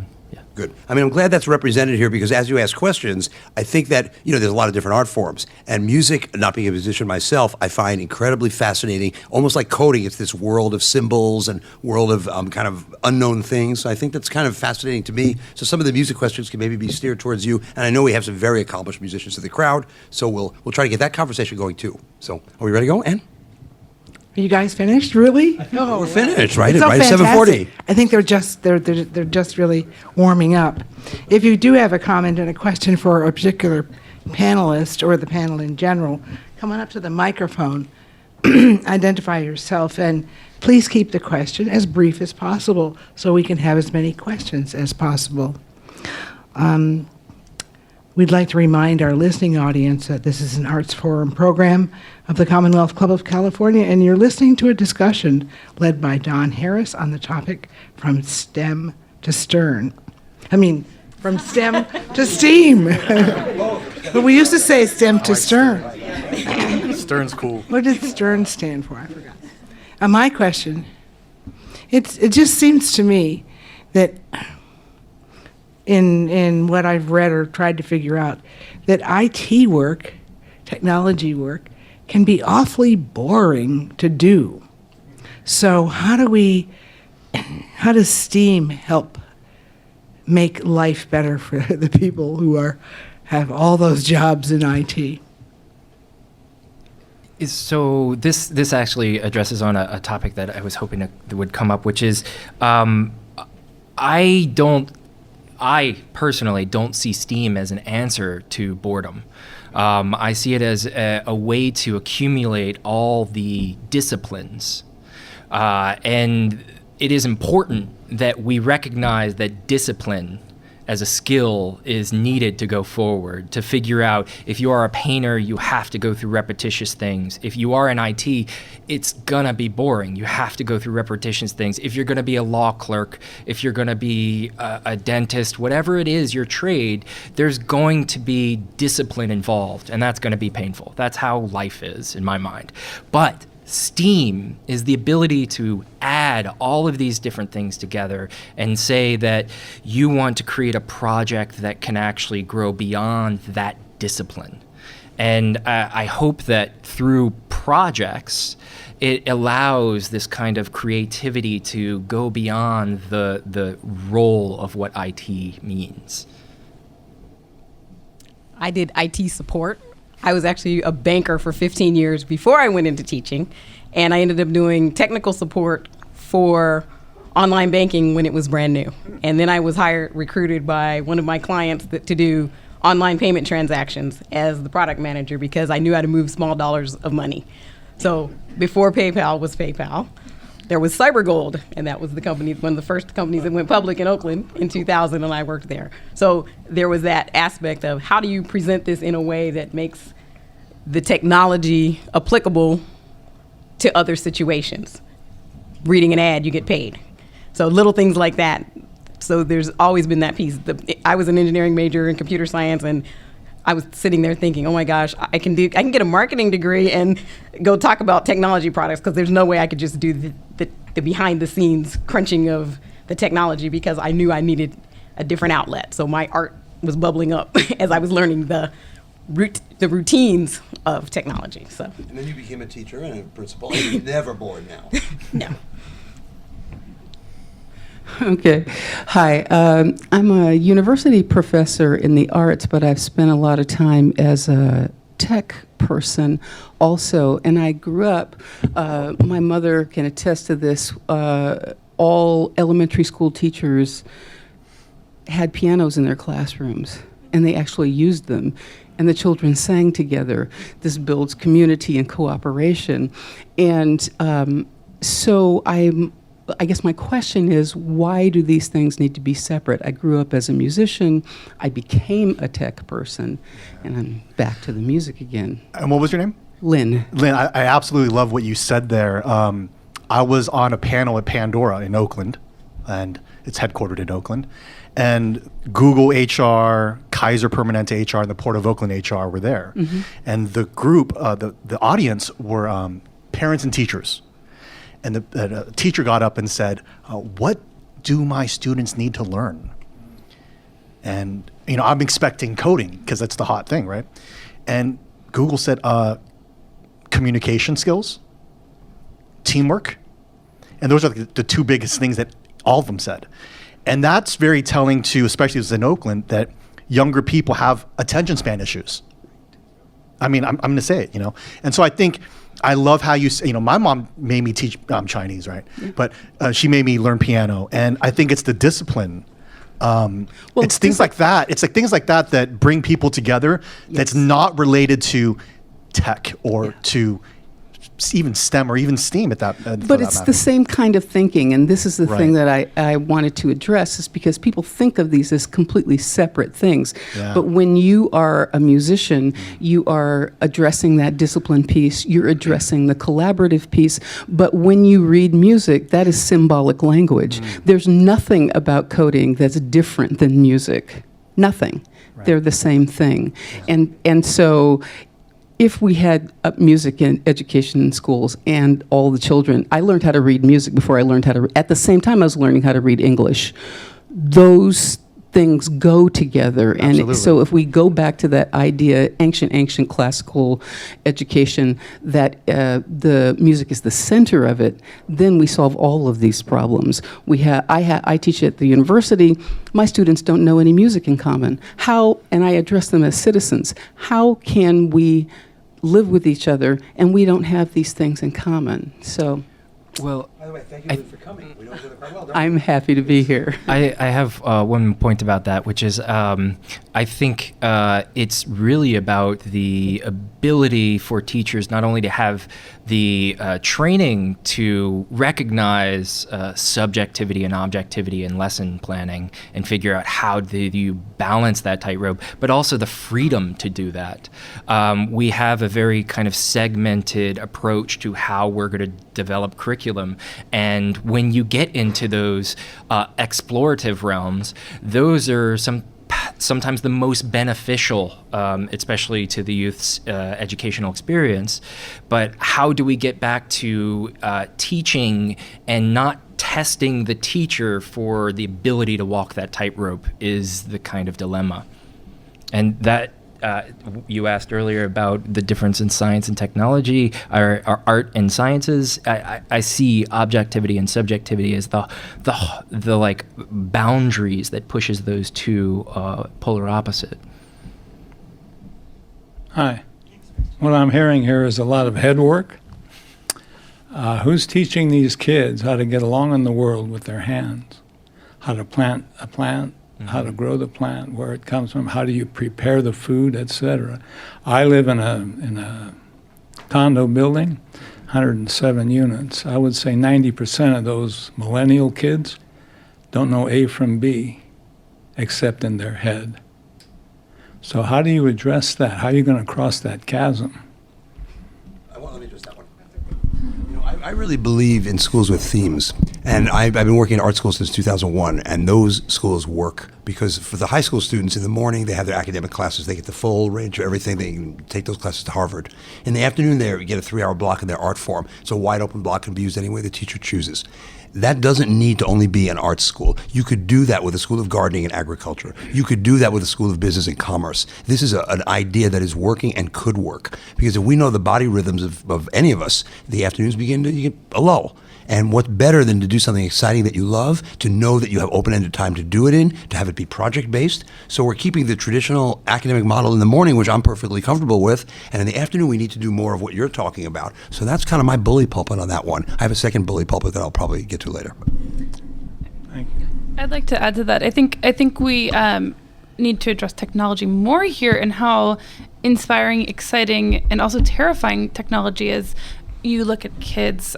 Good. I mean, I'm glad that's represented here, because as you ask questions, I think that, there's a lot of different art forms. And music, not being a musician myself, I find incredibly fascinating. Almost like coding, it's this world of symbols and world of kind of unknown things. So I think that's kind of fascinating to me. So some of the music questions can maybe be steered towards you. And I know we have some very accomplished musicians in the crowd, so we'll try to get that conversation going too. So are we ready to go, Ann? Are you guys finished? Really? Oh, we're finished, right? It's so Right at 7:40. I think they're just really warming up. If you do have a comment and a question for a particular panelist or the panel in general, come on up to the microphone, identify yourself, and please keep the question as brief as possible so we can have as many questions as possible. We'd like to remind our listening audience that this is an Arts Forum program of the Commonwealth Club of California, and you're listening to a discussion led by Don Harris on the topic From STEM to Stern. From STEM to STEAM. But we used to say STEM to Stern. Stern's cool. What did Stern stand for? I forgot. My question, it just seems to me that in what I've read or tried to figure out, that IT work, technology work, can be awfully boring to do. So how does STEAM help make life better for the people who have all those jobs in IT? So this actually addresses on a topic that I was hoping that would come up, which is I personally don't see STEAM as an answer to boredom. I see it as a way to accumulate all the disciplines. And it is important that we recognize that discipline as a skill is needed to go forward, to figure out if you are a painter, you have to go through repetitious things. If you are in IT, it's gonna be boring. You have to go through repetitious things. If you're gonna be a law clerk, if you're gonna be a dentist, whatever it is, your trade, there's going to be discipline involved, and that's gonna be painful. That's how life is in my mind. But STEAM is the ability to add all of these different things together and say that you want to create a project that can actually grow beyond that discipline. And I hope that through projects, it allows this kind of creativity to go beyond the role of what IT means. I did IT support. I was actually a banker for 15 years before I went into teaching, and I ended up doing technical support for online banking when it was brand new. And then I was recruited by one of my clients to do online payment transactions as the product manager because I knew how to move small dollars of money. So before PayPal was PayPal, there was CyberGold, and that was the company, one of the first companies that went public in Oakland in 2000, and I worked there. So there was that aspect of how do you present this in a way that makes the technology applicable to other situations. Reading an ad, you get paid. So little things like that. So there's always been that piece. I was an engineering major in computer science, and I was sitting there thinking, oh my gosh, I can get a marketing degree and go talk about technology products because there's no way I could just do the behind the scenes crunching of the technology because I knew I needed a different outlet. So my art was bubbling up as I was learning the routines of technology. So. And then you became a teacher and a principal, and you're never bored now. No. Okay. Hi. I'm a university professor in the arts, but I've spent a lot of time as a tech person also. And I grew up, my mother can attest to this, all elementary school teachers had pianos in their classrooms, and they actually used them. And the children sang together. This builds community and cooperation. And so I guess my question is, why do these things need to be separate? I grew up as a musician. I became a tech person, and I'm back to the music again. And what was your name? Lynn. Lynn, I absolutely love what you said there. I was on a panel at Pandora in Oakland, and it's headquartered in Oakland. And Google HR, Kaiser Permanente HR, and the Port of Oakland HR were there. Mm-hmm. And the group, the audience were parents and teachers. And the teacher got up and said, what do my students need to learn? And, I'm expecting coding because that's the hot thing, right? And Google said, communication skills, teamwork. And those are the two biggest things that all of them said. And that's very telling to, especially as in Oakland, that younger people have attention span issues. I mean, I'm going to say it, And so I think, I love how my mom made me teach Chinese, right? Yeah. But she made me learn piano. And I think it's the discipline. It's things like that. It's like things like that that bring people together. Yes. That's not related to tech or to even STEM or even STEAM at that. But it's the same kind of thinking, and this is the thing that I wanted to address, is because people think of these as completely separate things. Yeah. But when you are a musician, you are addressing that discipline piece, you're addressing the collaborative piece. But when you read music, that is symbolic language. There's nothing about coding that's different than music. Nothing. They're the same thing. And so if we had music in education in schools and all the children, I learned how to read music before I learned how to, at the same time I was learning how to read English. Those things go together. Absolutely. And so if we go back to that idea, ancient classical education, that the music is the center of it, then we solve all of these problems. I teach at the university. My students don't know any music in common. How, and I address them as citizens, how can we live with each other and we don't have these things in common? So, Well, By the way, thank you for coming. We know each other quite well, don't we? I'm happy to be here. I have one point about that, which is I think it's really about the ability for teachers not only to have the training to recognize subjectivity and objectivity in lesson planning and figure out how do you balance that tightrope, but also the freedom to do that. We have a very kind of segmented approach to how we're going to develop curriculum. And when you get into those explorative realms, those are sometimes the most beneficial, especially to the youth's educational experience. But how do we get back to teaching and not testing the teacher for the ability to walk that tightrope is the kind of dilemma. And that you asked earlier about the difference in science and technology, or art and sciences. I see objectivity and subjectivity as the like boundaries that pushes those two polar opposite. Hi. What I'm hearing here is a lot of head work. Who's teaching these kids how to get along in the world with their hands? How to plant a plant? How to grow the plant, where it comes from, how do you prepare the food, etc. I live in a condo building, 107 units. I would say 90% of those millennial kids don't know A from B, except in their head. So how do you address that? How are you going to cross that chasm? Let me address that one. You know, I really believe in schools with themes. And I've been working in art schools since 2001, and those schools work because for the high school students in the morning, they have their academic classes. They get the full range of everything. They can take those classes to Harvard. In the afternoon, they get a 3-hour block in their art form. It's a wide open block, can be used any way the teacher chooses. That doesn't need to only be an art school. You could do that with a school of gardening and agriculture. You could do that with a school of business and commerce. This is an idea that is working and could work. Because if we know the body rhythms of any of us, the afternoons begin to you get a lull. And what's better than to do something exciting that you love, to know that you have open-ended time to do it in, to have it be project-based. So we're keeping the traditional academic model in the morning, which I'm perfectly comfortable with, and in the afternoon we need to do more of what you're talking about. So that's kind of my bully pulpit on that one. I have a second bully pulpit that I'll probably get to later. Thank you. I'd like to add to that. I think we need to address technology more here and how inspiring, exciting, and also terrifying technology is. You look at kids.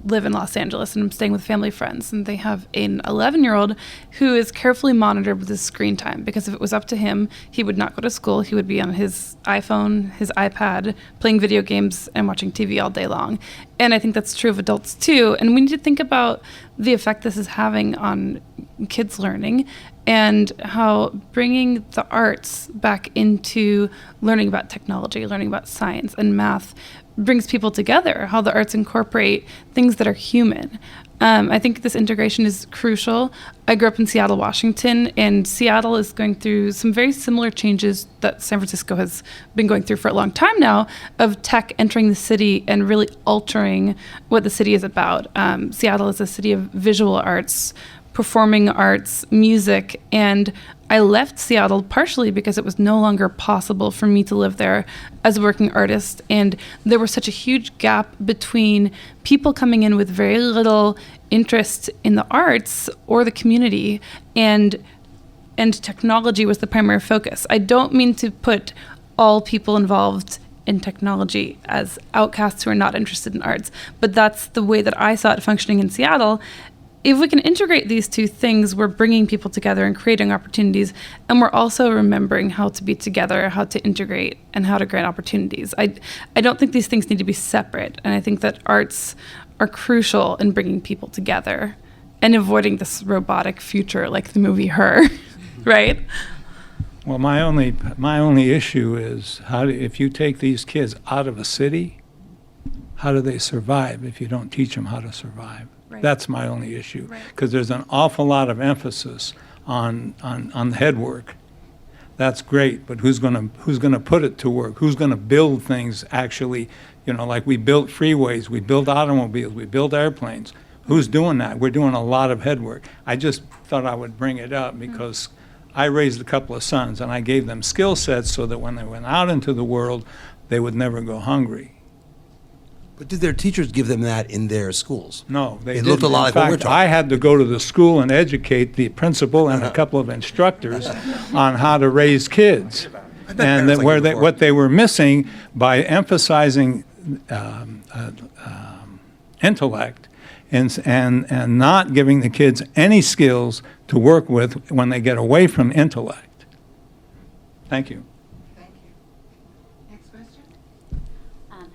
Live in Los Angeles and I'm staying with family friends, and they have an 11-year-old who is carefully monitored with his screen time, because if it was up to him, he would not go to school. He would be on his iPhone, his iPad, playing video games and watching TV all day long. And I think that's true of adults too. And we need to think about the effect this is having on kids' learning, and how bringing the arts back into learning about technology, learning about science and math brings people together, how the arts incorporate things that are human. I think this integration is crucial. I grew up in Seattle, Washington, and Seattle is going through some very similar changes that San Francisco has been going through for a long time now, of tech entering the city and really altering what the city is about. Seattle is a city of visual arts, performing arts, music, and I left Seattle partially because it was no longer possible for me to live there as a working artist, and there was such a huge gap between people coming in with very little interest in the arts or the community, and technology was the primary focus. I don't mean to put all people involved in technology as outcasts who are not interested in arts. But that's the way that I saw it functioning in Seattle. If we can integrate these two things, we're bringing people together and creating opportunities, and we're also remembering how to be together, how to integrate, and how to grant opportunities. I don't think these things need to be separate, and I think that arts are crucial in bringing people together and avoiding this robotic future like the movie Her, right? Well, my only issue is if you take these kids out of a city, how do they survive if you don't teach them how to survive? Right. That's my only issue, because there's an awful lot of emphasis on the head work. That's great, but who's gonna put it to work? Who's gonna build things actually? Like we built freeways, we built automobiles, we built airplanes. Who's doing that? We're doing a lot of head work. I just thought I would bring it up because I raised a couple of sons and I gave them skill sets so that when they went out into the world, they would never go hungry. But did their teachers give them that in their schools? No, they It didn't. looked a lot In like what we're fact, talking I had to go to the school and educate the principal and a couple of instructors on how to raise kids. And parents that like it before. what they were missing by emphasizing intellect and not giving the kids any skills to work with when they get away from intellect. Thank you.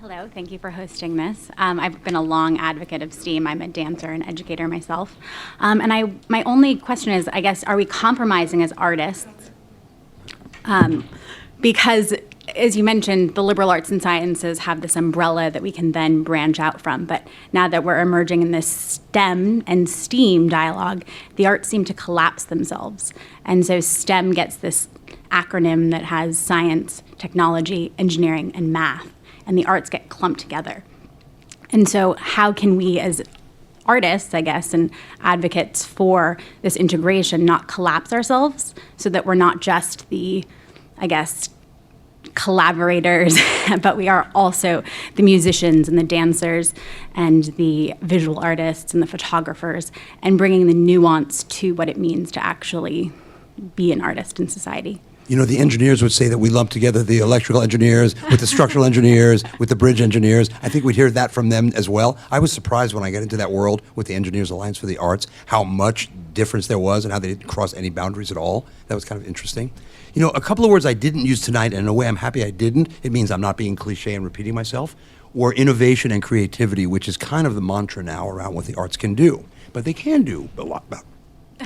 Hello, thank you for hosting this. I've been a long advocate of STEAM. I'm a dancer and educator myself. My only question is, I guess, are we compromising as artists? Because, as you mentioned, the liberal arts and sciences have this umbrella that we can then branch out from. But now that we're emerging in this STEM and STEAM dialogue, the arts seem to collapse themselves. And so STEM gets this acronym that has science, technology, engineering, and math. And the arts get clumped together. And so how can we as artists, I guess, and advocates for this integration not collapse ourselves so that we're not just the, I guess, collaborators, but we are also the musicians and the dancers and the visual artists and the photographers, and bringing the nuance to what it means to actually be an artist in society? The engineers would say that we lump together the electrical engineers with the structural engineers, with the bridge engineers. I think we'd hear that from them as well. I was surprised when I got into that world with the Engineers Alliance for the Arts, how much difference there was and how they didn't cross any boundaries at all. That was kind of interesting. A couple of words I didn't use tonight, and in a way I'm happy I didn't. It means I'm not being cliche and repeating myself, were innovation and creativity, which is kind of the mantra now around what the arts can do. But they can do a lot about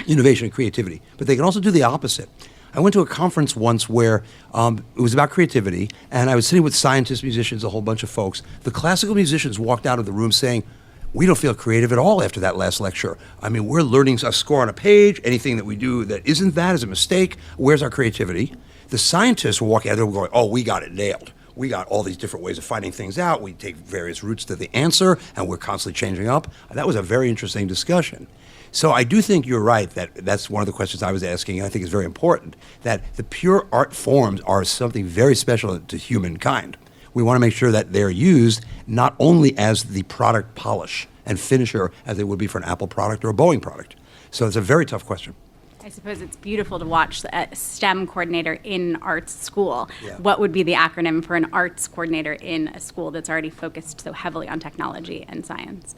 innovation and creativity, but they can also do the opposite. I went to a conference once where it was about creativity, and I was sitting with scientists, musicians, a whole bunch of folks. The classical musicians walked out of the room saying, we don't feel creative at all after that last lecture. I mean, we're learning a score on a page. Anything that we do that isn't that is a mistake. Where's our creativity? The scientists were walking out there going, oh, we got it nailed. We got all these different ways of finding things out. We take various routes to the answer, and we're constantly changing up. That was a very interesting discussion. So I do think you're right that that's one of the questions I was asking, and I think it's very important, that the pure art forms are something very special to humankind. We want to make sure that they're used not only as the product polish and finisher as they would be for an Apple product or a Boeing product. So it's a very tough question. I suppose it's beautiful to watch a STEM coordinator in arts school. Yeah. What would be the acronym for an arts coordinator in a school that's already focused so heavily on technology and science?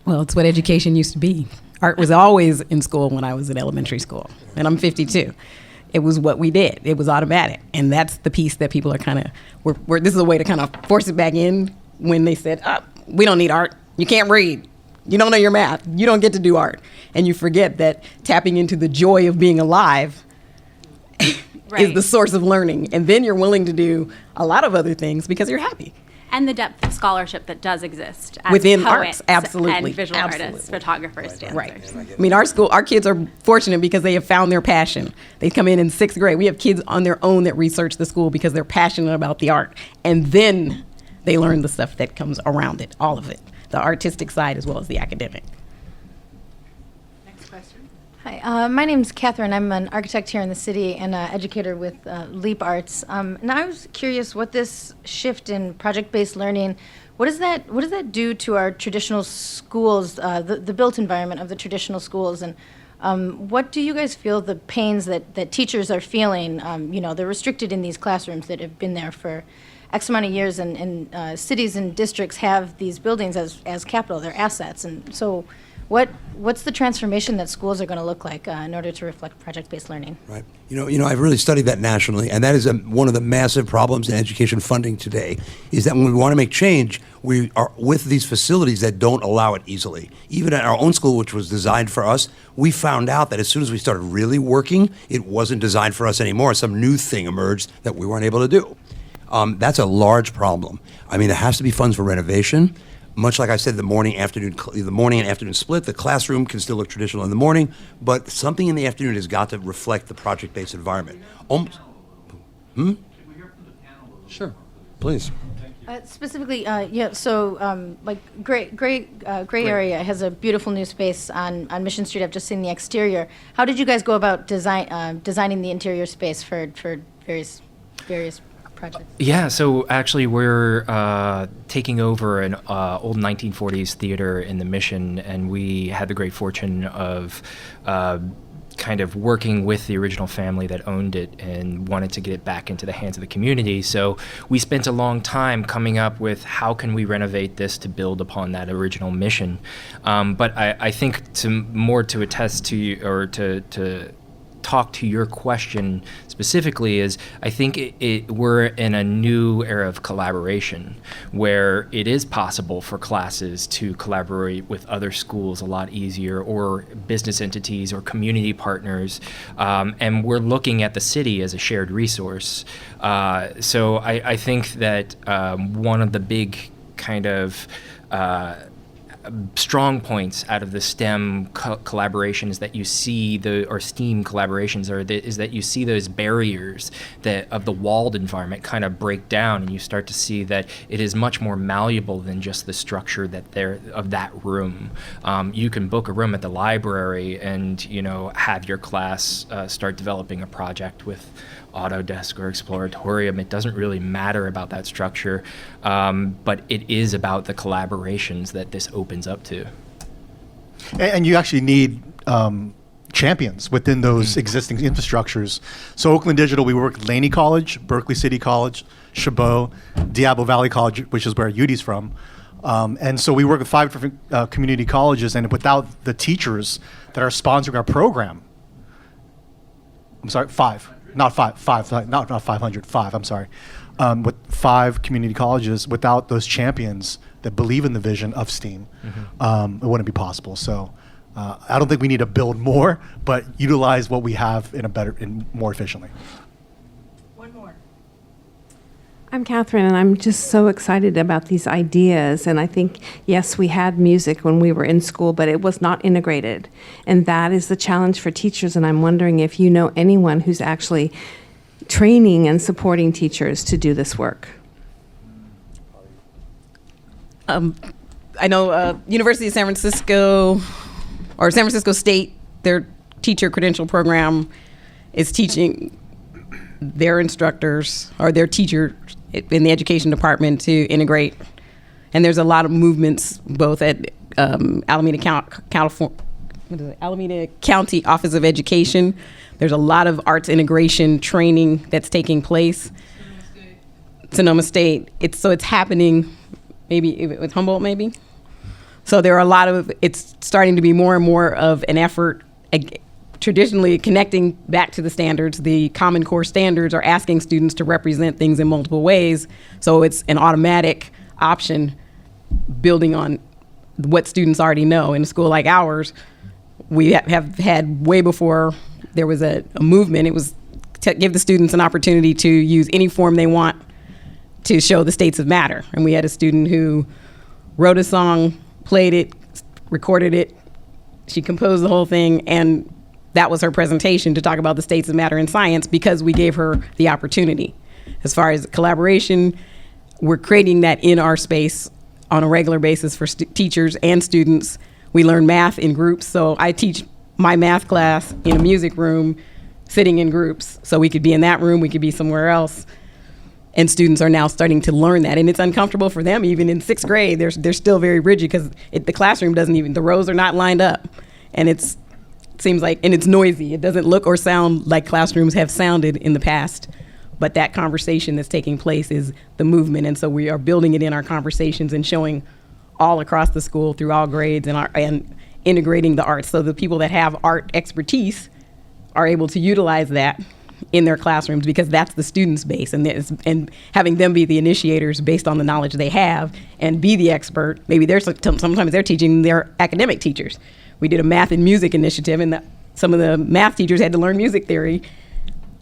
Well, it's what education used to be. Art was always in school when I was in elementary school, and I'm 52. It was what we did. It was automatic, and that's the piece that people are kind of, this is a way to kind of force it back in when they said, we don't need art. You can't read. You don't know your math. You don't get to do art. And you forget that tapping into the joy of being alive is the source of learning. And then you're willing to do a lot of other things because you're happy. And the depth of scholarship that does exist as Within poets arts, absolutely. and visual Absolutely. artists, photographers, dancers. Right. I mean, our kids are fortunate because they have found their passion. They come in 6th grade. We have kids on their own that research the school because they're passionate about the art. And then they learn the stuff that comes around it, all of it, the artistic side as well as the academic. Hi, my name's Catherine. I'm an architect here in the city and an educator with Leap Arts. And I was curious what this shift in project-based learning, what does that do to our traditional schools, the built environment of the traditional schools? And what do you guys feel the pains that teachers are feeling? They're restricted in these classrooms that have been there for X amount of years, and cities and districts have these buildings as capital, they're assets. And so what's the transformation that schools are going to look like in order to reflect project-based learning? Right. I've really studied that nationally, and that is one of the massive problems in education funding today, is that when we want to make change, we are with these facilities that don't allow it easily. Even at our own school, which was designed for us, we found out that as soon as we started really working, it wasn't designed for us anymore. Some new thing emerged that we weren't able to do. That's a large problem. I mean, there has to be funds for renovation. Much like I said, the morning and afternoon split, the classroom can still look traditional in the morning, but something in the afternoon has got to reflect the project-based environment. Sure, please. Specifically, like Gray Area has a beautiful new space on Mission Street. I've just seen the exterior. How did you guys go about designing the interior space for various projects? Yeah, so actually we're taking over an old 1940s theater in the Mission, and we had the great fortune of kind of working with the original family that owned it and wanted to get it back into the hands of the community. So we spent a long time coming up with how can we renovate this to build upon that original mission. But I think to attest to you, or to talk to your question specifically, is I think we're in a new era of collaboration where it is possible for classes to collaborate with other schools a lot easier, or business entities or community partners, and we're looking at the city as a shared resource. So I think that one of the big kind of strong points out of the STEM collaborations that you see, or STEAM collaborations, is that you see those barriers that of the walled environment kind of break down, and you start to see that it is much more malleable than just the structure of that room. You can book a room at the library and have your class start developing a project with Autodesk or Exploratorium. It doesn't really matter about that structure, but it is about the collaborations that this opens up to. And you actually need champions within those existing infrastructures. So Oakland Digital, we work with Laney College, Berkeley City College, Chabot, Diablo Valley College, which is where Udi's from. And so we work with 5 different community colleges, and without the teachers that are sponsoring our program, I'm sorry, 5. Not 500, 5, I'm sorry. With 5 community colleges, without those champions that believe in the vision of STEAM, it wouldn't be possible. So I don't think we need to build more, but utilize what we have in a better and more efficiently. One more. I'm Catherine, and I'm just so excited about these ideas. And I think, yes, we had music when we were in school, but it was not integrated. And that is the challenge for teachers. And I'm wondering if you know anyone who's actually training and supporting teachers to do this work. I know University of San Francisco, or San Francisco State, their teacher credential program is teaching their instructors or their teachers in the education department to integrate. And there's a lot of movements both at Alameda County Office of Education. There's a lot of arts integration training that's taking place. Sonoma State. It's happening, maybe with Humboldt, maybe. So there are it's starting to be more and more of an effort, traditionally connecting back to the standards. The Common Core standards are asking students to represent things in multiple ways. So it's an automatic option building on what students already know. In a school like ours, we have had, way before there was a movement, it was to give the students an opportunity to use any form they want to show the states of matter. And we had a student who wrote a song, played it, recorded it. She composed the whole thing, and that was her presentation to talk about the states of matter in science, because we gave her the opportunity. As far as collaboration, we're creating that in our space on a regular basis for teachers and students. We learn math in groups, so I teach my math class in a music room, sitting in groups. So we could be in that room, we could be somewhere else. And students are now starting to learn that. And it's uncomfortable for them, even in 6th grade. They're still very rigid because the classroom the rows are not lined up. And it seems like, and it's noisy. It doesn't look or sound like classrooms have sounded in the past but that conversation that's taking place is the movement. And so we are building it in our conversations and showing all across the school through all grades and integrating the arts. So the people that have art expertise are able to utilize that in their classrooms because that's the student's base, and having them be the initiators based on the knowledge they have and be the expert. Maybe sometimes they're teaching their academic teachers. We did a math and music initiative, and some of the math teachers had to learn music theory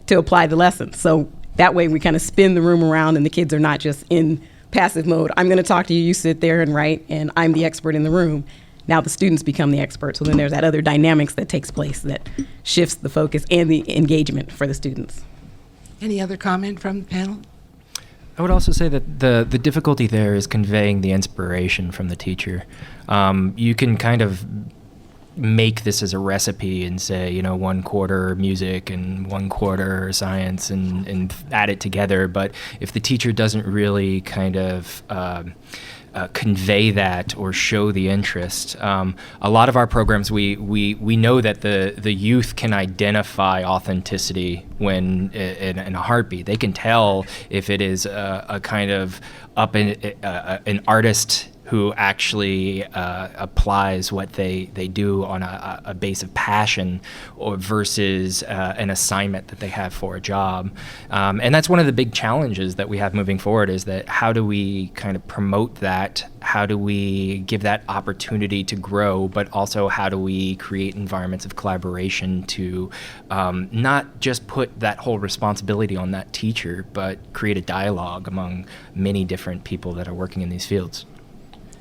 to apply the lessons. So that way we kind of spin the room around and the kids are not just in passive mode. I'm going to talk to you, you sit there and write, and I'm the expert in the room. Now the students become the experts. So then there's that other dynamics that takes place that shifts the focus and the engagement for the students. Any other comment from the panel? I would also say that the difficulty there is conveying the inspiration from the teacher. You can kind of make this as a recipe and say, 1 quarter music and 1 quarter science and add it together. But if the teacher doesn't really kind of convey that or show the interest, a lot of our programs, we know that the youth can identify authenticity when in a heartbeat. They can tell if it is a kind of an artist who actually applies what they do on a base of passion or versus an assignment that they have for a job. And that's one of the big challenges that we have moving forward, is that how do we kind of promote that? How do we give that opportunity to grow, but also how do we create environments of collaboration to not just put that whole responsibility on that teacher, but create a dialogue among many different people that are working in these fields?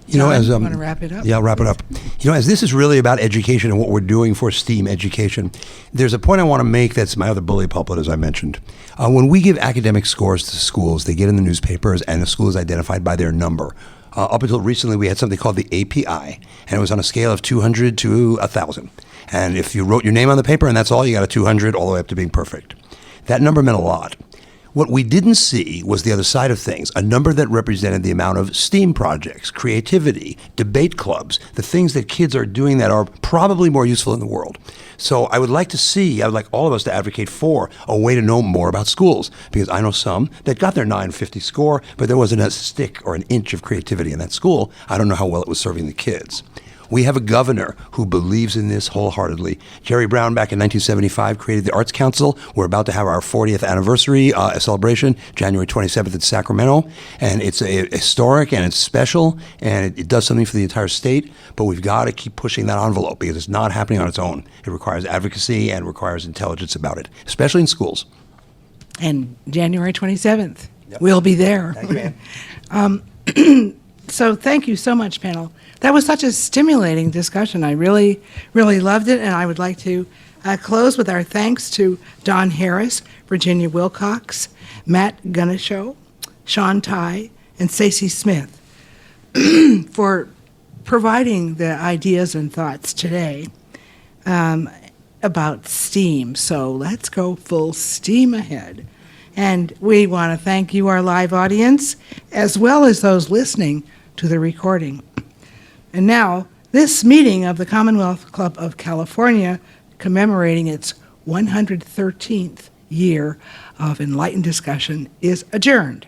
As you want to wrap it up? Yeah, I'll wrap it up. As this is really about education and what we're doing for STEAM education, there's a point I want to make that's my other bully pulpit, as I mentioned. When we give academic scores to schools, they get in the newspapers, and the school is identified by their number. Up until recently, we had something called the API, and it was on a scale of 200 to 1,000. And if you wrote your name on the paper and that's all, you got a 200 all the way up to being perfect. That number meant a lot. What we didn't see was the other side of things, a number that represented the amount of STEAM projects, creativity, debate clubs, the things that kids are doing that are probably more useful in the world. So I would like all of us to advocate for a way to know more about schools, because I know some that got their 950 score, but there wasn't a stick or an inch of creativity in that school. I don't know how well it was serving the kids. We have a governor who believes in this wholeheartedly. Jerry Brown, back in 1975, created the Arts Council. We're about to have our 40th anniversary celebration, January 27th in Sacramento. And it's historic and it's special, and it does something for the entire state. But we've got to keep pushing that envelope, because it's not happening on its own. It requires advocacy and requires intelligence about it, especially in schools. And January 27th, Yep. we'll be there. Thank you, Ann. So thank you so much, panel. That was such a stimulating discussion. I really, really loved it, and I would like to close with our thanks to Don Harris, Virginia Wilcox, Matt Gunnishow, Shaun Tai, and Stacey Smith for providing the ideas and thoughts today about STEAM. So let's go full steam ahead. And we want to thank you, our live audience, as well as those listening to the recording. And now, this meeting of the Commonwealth Club of California, commemorating its 113th year of enlightened discussion, is adjourned.